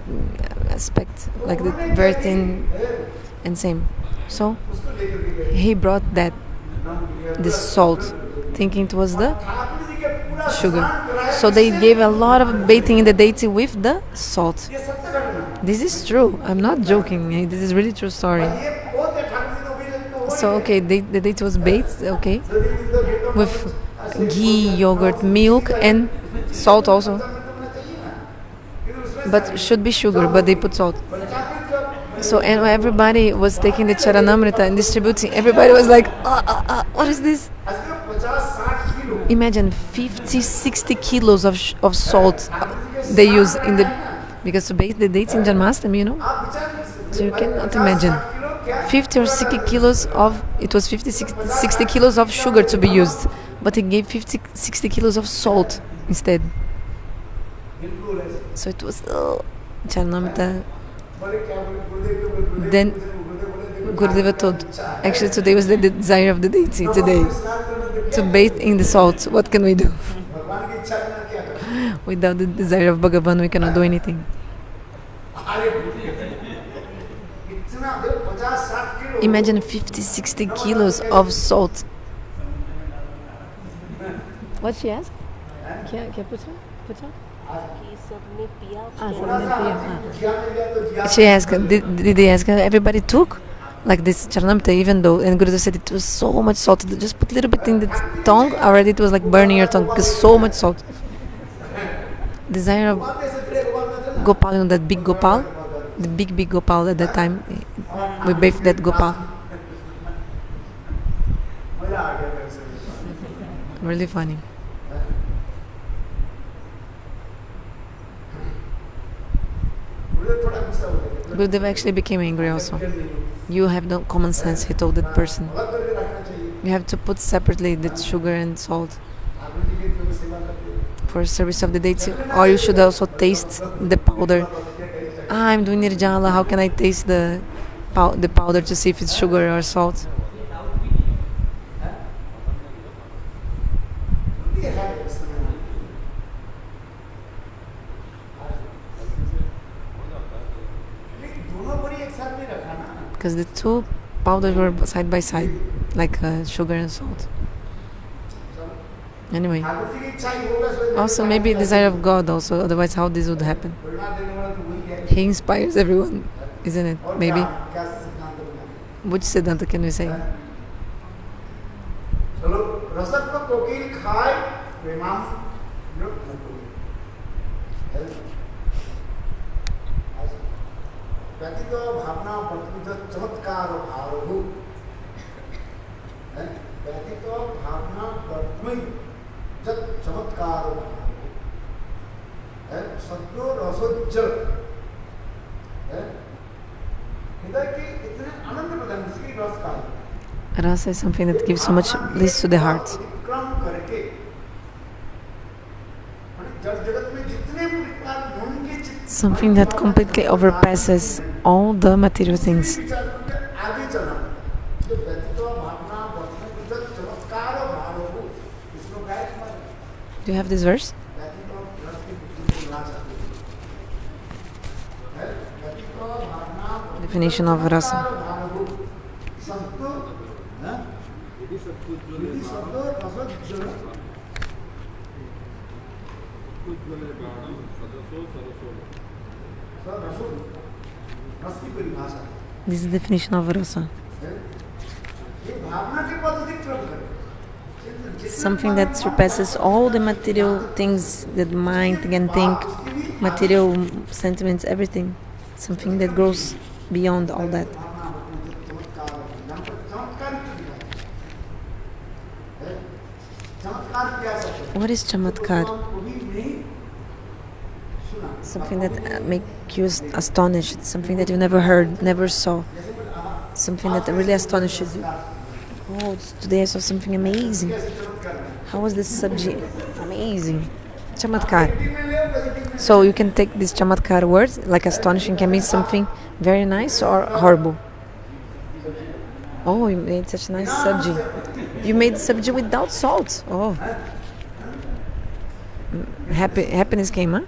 aspect, like the very thin and same. So he brought this salt, thinking it was the sugar. So they gave a lot of bathing in the deity with the salt. This is true. I'm not joking. This is really true story. So okay, the deity was bathed, okay, with ghee, yogurt, milk, and salt also. But should be sugar, but they put salt. So and everybody was taking the charanamrita and distributing. Everybody was like, what is this? Imagine 50-60 kilos of salt they use in because to bathe the dates in Janmashtami, So you cannot imagine 50 or 60 kilos of 60 kilos of sugar to be used, but he gave 50-60 kilos of salt instead. So it was Charanamrita. Then Gurudeva told, actually today was the desire of the deity today, to bathe in the salt. What can we do? Without the desire of Bhagavan, we cannot do anything. Imagine 50-60 kilos of salt What she asked? क्या पूछा? She asked, did they ask her? Everybody took like this charnamrita, even though, and Gurudev said it was so much salt. Just put a little bit in the tongue, already it was like burning your tongue because so much salt. Desire of Gopal, that big Gopal, the big Gopal at that time. We bathed that Gopal. Really funny. Gurudev actually became angry also. You have no common sense, he told that person. You have to put separately the sugar and salt for service of the deity, or you should also taste the powder. I'm doing nirjala, how can I taste the powder to see if it's sugar or salt? Because the two powders were side by side, like sugar and salt. Anyway, also maybe desire of God also, otherwise how this would happen? He inspires everyone, isn't it? Maybe. Which Siddhanta can we say? Rasa is something that gives so much bliss to the heart. Something that completely overpasses all the material things. Do you have this verse? Definition of rasa. This is the definition of rasa. Something that surpasses all the material things that mind can think, material sentiments, everything. Something that goes beyond all that. What is chamatkar? Something that makes you astonished, something that you never heard, never saw, something that really astonishes you. Oh, today I saw something amazing. How was this subject? Amazing. Chamatkar. So you can take this chamatkar word, like astonishing, can mean something very nice or horrible. Oh, you made such a nice subject. You made subject without salt. Oh. Happiness came, huh?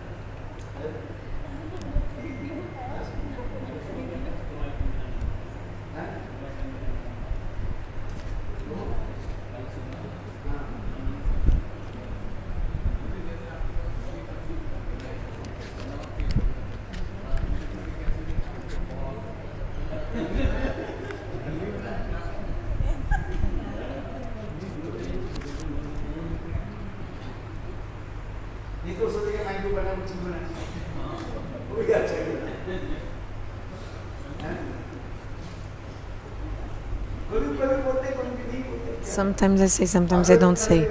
Sometimes I say, sometimes I don't say.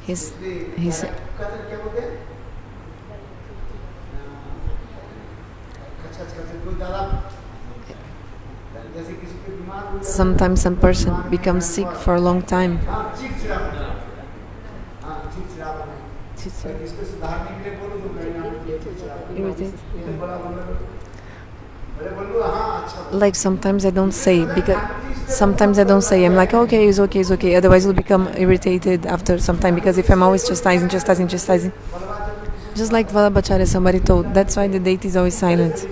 He's sometimes some person becomes sick for a long time. Like sometimes I don't say, because sometimes I don't say. I'm like, okay, it's okay, it's okay. Otherwise, you'll become irritated after some time, because if I'm always chastising, just like Vibhava somebody told, that's why the deity is always silent.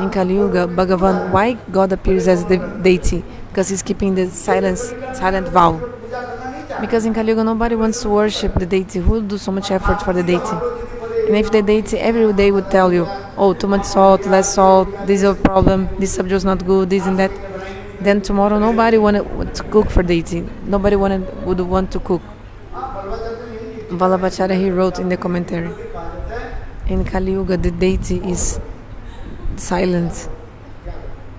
in Kali Yuga, Bhagavan, why God appears as the deity? Because he's keeping the silent vow. Because in Kali Yuga nobody wants to worship the deity. Who will do so much effort for the deity? And if the deity every day would tell you, oh, too much salt, less salt, this is a problem, this subject is not good, this and that, then tomorrow nobody wanted to cook for deity. Nobody would want to cook. Vallabhacharya, he wrote in the commentary, in Kali Yuga the deity is silent,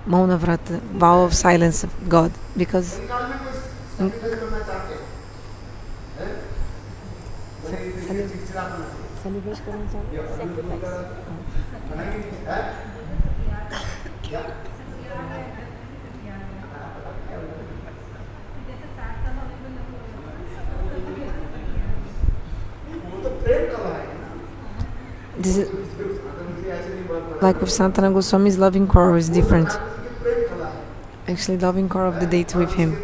Mauna Vrata, vow of silence of God, because this is like with Sanatana Goswami's loving core is different. Actually, loving core of the deity with him.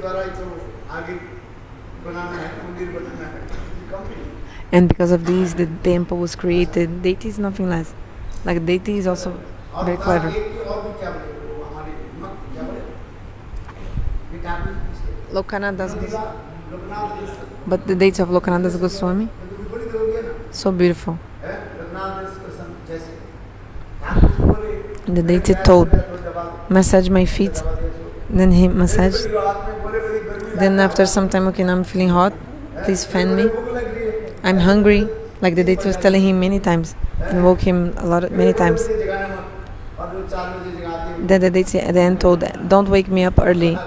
And because of this, the temple was created. Deity is nothing less. Like deity is also very clever. Lokanathas Goswami. But the deity of Lokanathas Goswami, so beautiful. The deity told, massage my feet. Then he massaged. Then after some time, okay, now I'm feeling hot. Please fan me. I'm hungry. Like the deity was telling him many times. And woke him many times. Then the deity at the end told, don't wake me up early.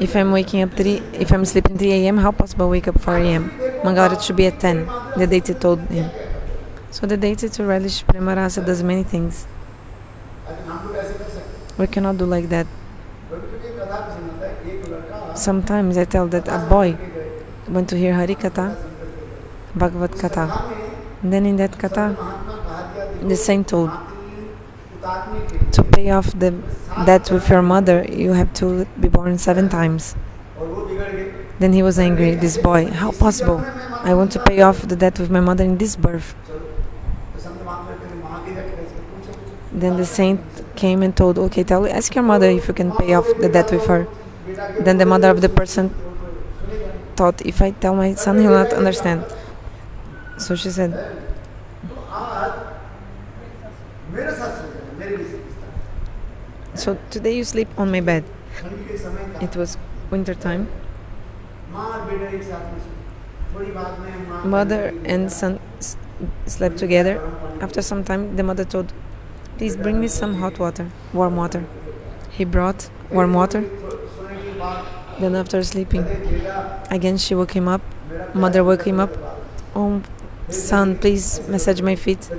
If I'm sleeping 3 a.m., how possible wake up 4 a.m.? Mangalara should be at 10. The deity told him. So the deity to relish Prema Rasa does many things. We cannot do like that. Sometimes I tell that a boy went to hear Hari Katha, Bhagavad Katha. And then in that Katha, the saint told, to pay off the debt with your mother, you have to be born 7 times. Then he was angry, this boy, how possible? I want to pay off the debt with my mother in this birth. Then the saint came and told, okay, ask your mother if you can pay off the debt with her. Then the mother of the person thought, if I tell my son, he will not understand. So she said, so today you sleep on my bed. It was winter time. Mother and son slept together. After some time, the mother told, please bring me some hot water, warm water. He brought warm water. Then after sleeping, again she woke him up. Mother woke him up. Oh, son, please massage my feet.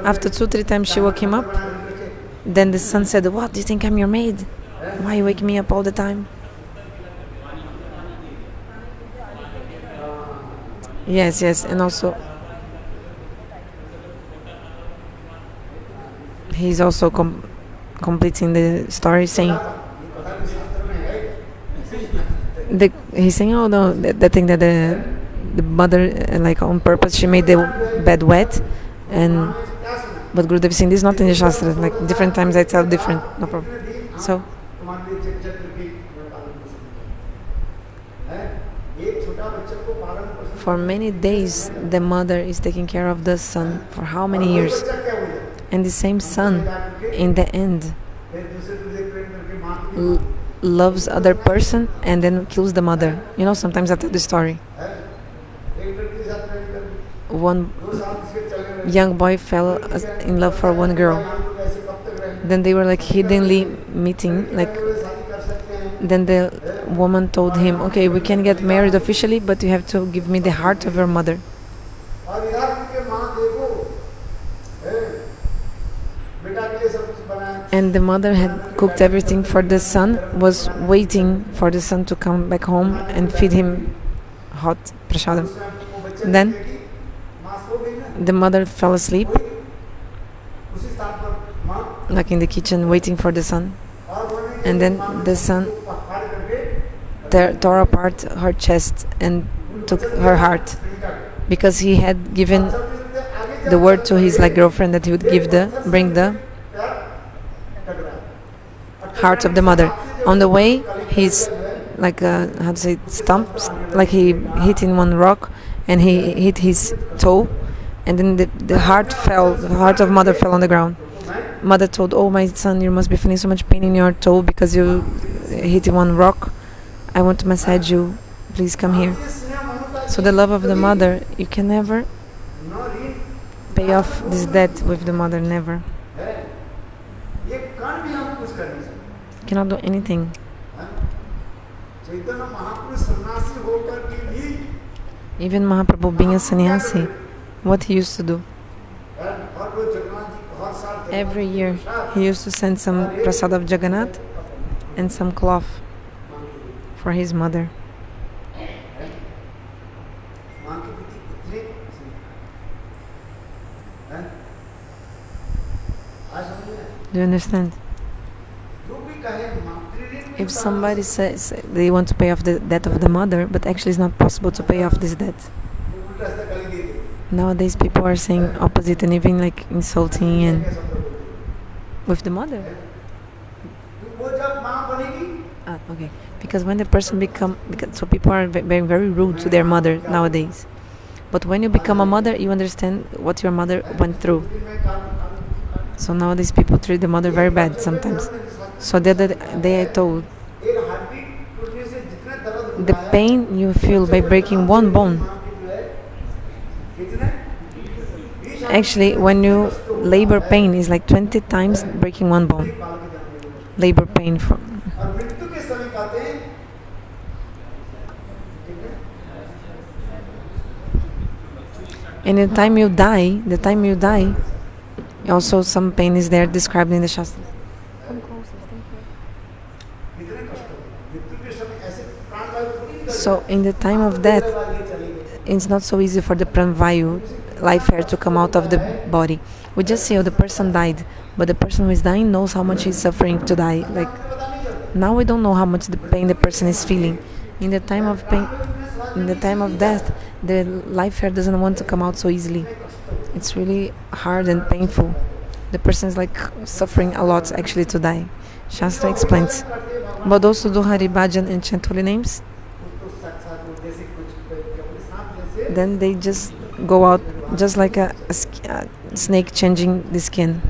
After 2-3 times she woke him up. Then the son said, what, do you think I'm your maid? Why you wake me up all the time? Yes, and also he's also completing the story, saying he's saying, oh no, the thing that the mother, like on purpose, she made the bed wet, and but Gurudev is saying this is not in the Shastra. Like different times I tell different, no problem. So for many days the mother is taking care of the son for how many years? And the same son, in the end, loves other person and then kills the mother. You know, sometimes I tell the story. One young boy fell in love for one girl. Then they were like hiddenly meeting. Like, then the woman told him, okay, we can get married officially, but you have to give me the heart of your mother. And the mother had cooked everything for the son, was waiting for the son to come back home and feed him hot prasadam. Then the mother fell asleep, like in the kitchen, waiting for the son. And then the son tore apart her chest and took her heart, because he had given the word to his like girlfriend that he would bring the heart of the mother. On the way, he's like how to say stumped, like he hit in one rock, and he hit his toe, and then the heart of mother fell on the ground. Mother told, "Oh my son, you must be feeling so much pain in your toe because you hit in one rock. I want to massage you. Please come here." So the love of the mother, you can never pay off this debt with the mother, never. Cannot do anything. Even Mahaprabhu being a sannyasi, what he used to do? Every year he used to send some prasad of Jagannath and some cloth for his mother. Do you understand? If somebody says they want to pay off the debt of the mother, but actually it's not possible to pay off this debt. Nowadays people are saying opposite and even like insulting and with the mother. Okay. Because when the person so people are being very rude to their mother nowadays. But when you become a mother, you understand what your mother went through. So nowadays people treat the mother very bad sometimes. So the other day I told, the pain you feel by breaking one bone, actually when you labor pain is like 20 times breaking one bone. Labor pain from. And the time you die, also some pain is there described in the Shastra. So in the time of death, it's not so easy for the pranvayu, life air, to come out of the body. We just see how the person died, but the person who is dying knows how much he's suffering to die. Like now we don't know how much the pain the person is feeling. In the time of pain, in the time of death, the life air doesn't want to come out so easily. It's really hard and painful. The person is like suffering a lot actually to die. Shastra explains. But those who do Hari Bhajan and chant holy names, then they just go out just like a snake changing the skin.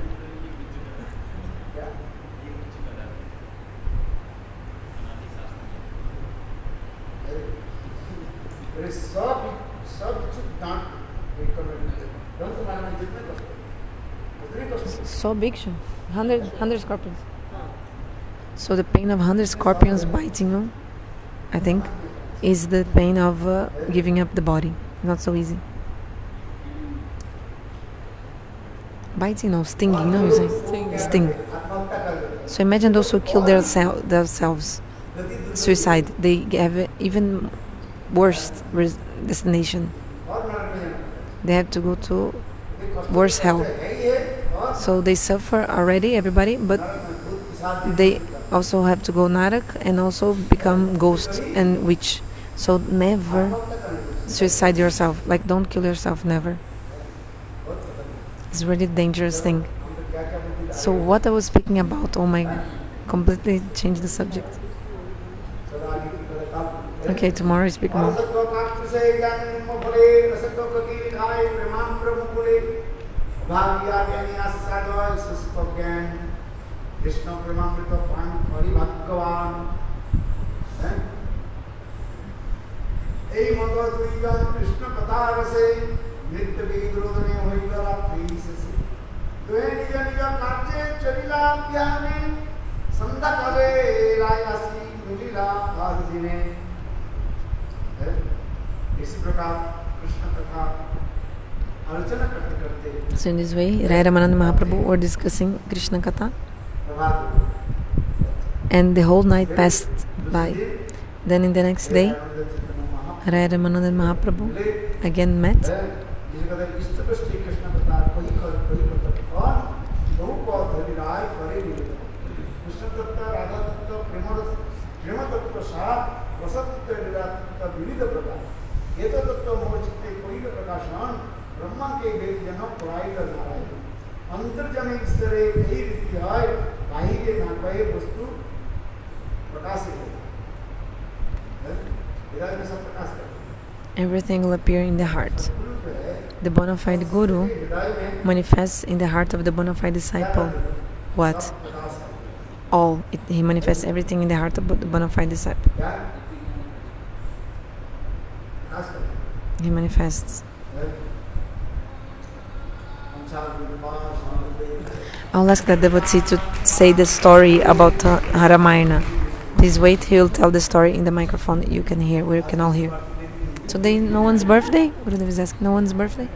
So big, 100 scorpions. So the pain of 100 scorpions biting you, I think, is the pain of giving up the body. Not so easy. Biting, no, stinging, no, you say? Sting. So imagine those who kill themselves, suicide. They have even worse destination. They have to go to worse hell. So they suffer already, everybody, but they also have to go Narak and also become ghost and witch. So never suicide yourself. Like, don't kill yourself, never. It's really dangerous thing. So what I was speaking about, oh my, completely changed the subject. Okay, tomorrow I speak more. Krishna Premamrita Hari Bhagavan. Ei mata duigan Krishna Katha rase nitya vidrodane hoila ratri sase. Due nija nija karje charila pyane sanda kare rayasi milila adine. इसी प्रकार कृष्ण कथा अर्चना करते करते. So in this way, Radha and Mahaprabhu were discussing Krishna Katha. And the whole night passed by. Then in the next day, Radha and Mahaprabhu again met. Brahma के गए जन पढ़ाई कर नारायण अंतर्जन ईश्वरे कई रीति है बाहिरे ना कहे वस्तु प्रकाशित है हृदय में सब प्रकाश करता है। Everything will appear in the heart. The bona fide guru manifests in the heart of the bona fide disciple. What? All. He manifests everything in the heart of the bona fide disciple. He manifests. I'll ask that devotee to say the story about Ramayana. Please wait, he will tell the story in the microphone. You can hear, we can all hear. Today, no one's birthday? Gurudev is asking, no one's birthday?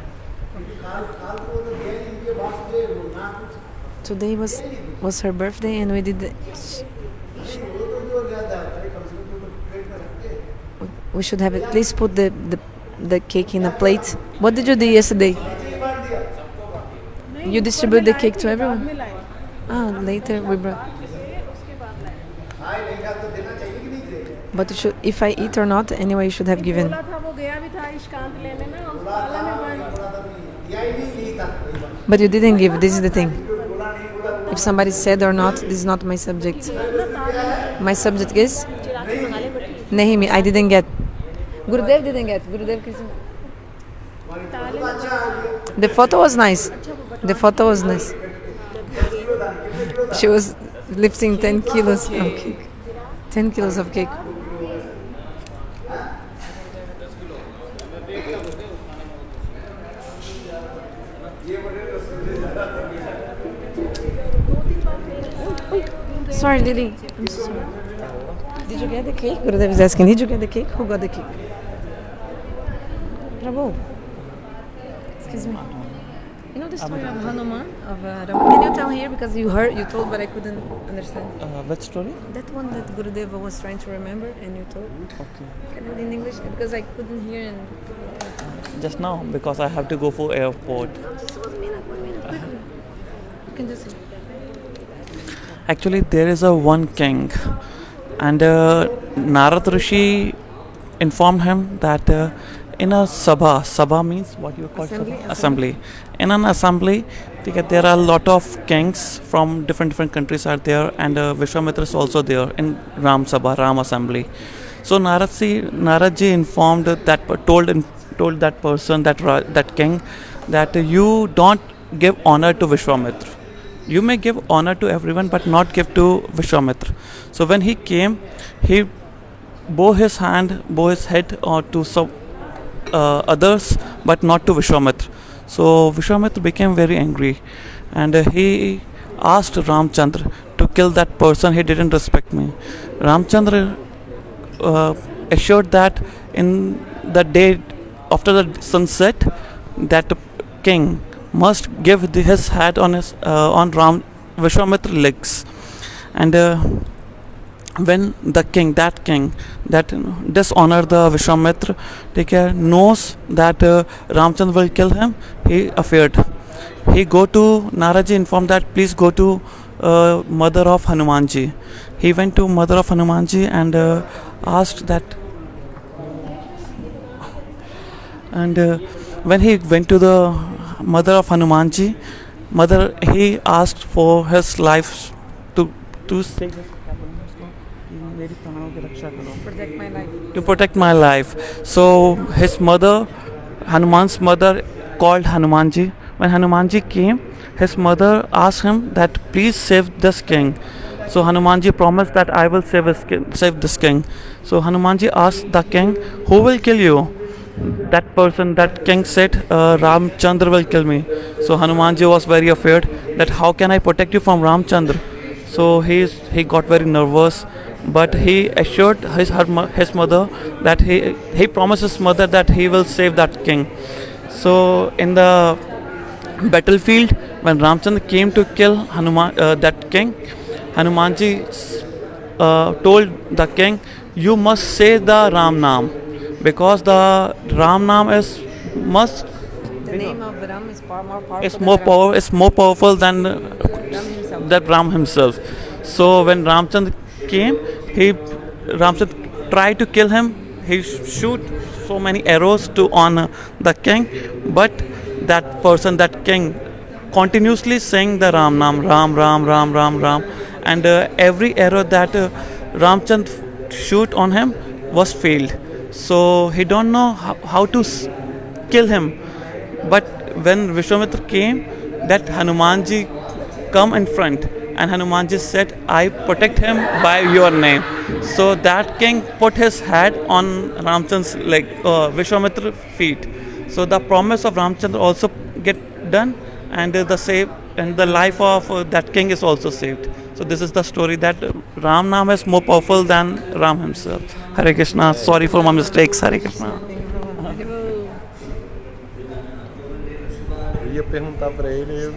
Today was her birthday and we did we should have at least put the cake in a plate. What did you do yesterday? You distribute the cake to everyone? Later we brought. But you should, if I eat or not, anyway you should have given. But you didn't give, this is the thing. If somebody said or not, this is not my subject. My subject is? Nahi, I didn't get. Gurudev didn't get. Gurudev Krishna. The photo was nice. The photo was nice. She was lifting 10 kilos of cake. 10 kilos of cake. Sorry, Lily. I'm so sorry. Did you get the cake? Gurudev is asking, did you get the cake? Who got the cake? Prabhu. Excuse me. You know the story of Hanuman? Can you tell here? Because you told, but I couldn't understand. What story? That one that Gurudeva was trying to remember and you told. Okay. Can you in English? Because I couldn't hear and... Just now, because I have to go for airport. Just 1 minute, quickly. You can just say. Actually, there is a one king, and Narad Rishi informed him that in a sabha means what you call assembly. In an assembly, there are a lot of kings from different countries are there, and Vishwamitra is also there in Ram Sabha, Ram assembly. So Narad ji informed told that person, that king, that you don't give honor to Vishwamitra. You may give honor to everyone, but not give to Vishwamitra. So when he came, he bowed his head to some others, but not to Vishwamitra. So Vishwamitra became very angry, and he asked Ramchandra to kill that person. He didn't respect me. Ramchandra assured that in the day after the sunset, that king must give his head on Vishwamitra legs, and when that king that dishonor the Vishwamitra, knows that Ramchandra will kill him, he afraid. He go to Naraji, informed that please go to mother of Hanumanji. He went to mother of Hanumanji and asked that, and when he went to the mother of Hanumanji, he asked for his life to save his Protect my life. To protect my life. So his mother, Hanuman's mother, called Hanumanji. When Hanumanji came, his mother asked him that please save this king. So Hanumanji promised that I will save this king. So Hanumanji asked the king, who will kill you? That king said, Ramchandra will kill me. So Hanumanji was very afraid that how can I protect you from Ramchandra? So he got very nervous, but he assured his mother that he promised his mother that he will save that king. So in the battlefield, when Ramchandra came to kill that king, Hanumanji told the king, you must say the Ram Naam, because the Ram Naam is must. The name of Ram is more powerful than that Ram himself. So when Ramchandra came, Ramchandra tried to kill him. He shoot so many arrows on the king, but that person, that king, continuously saying the Ram Nam, Ram, Ram, Ram, Ram, Ram, and every arrow that Ramchand shoot on him was failed. So he don't know how to kill him. But when Vishwamitra came, that Hanumanji come in front, and Hanumanji said, I protect him by your name. So that king put his head on Ramchand's Vishwamitra feet. So the promise of Ramchandra also get done, and the life of that king is also saved. So this is the story that Ram Nam is more powerful than Ram himself. Hare Krishna. Sorry for my mistakes. Hare Krishna. Eu ia perguntar para ele.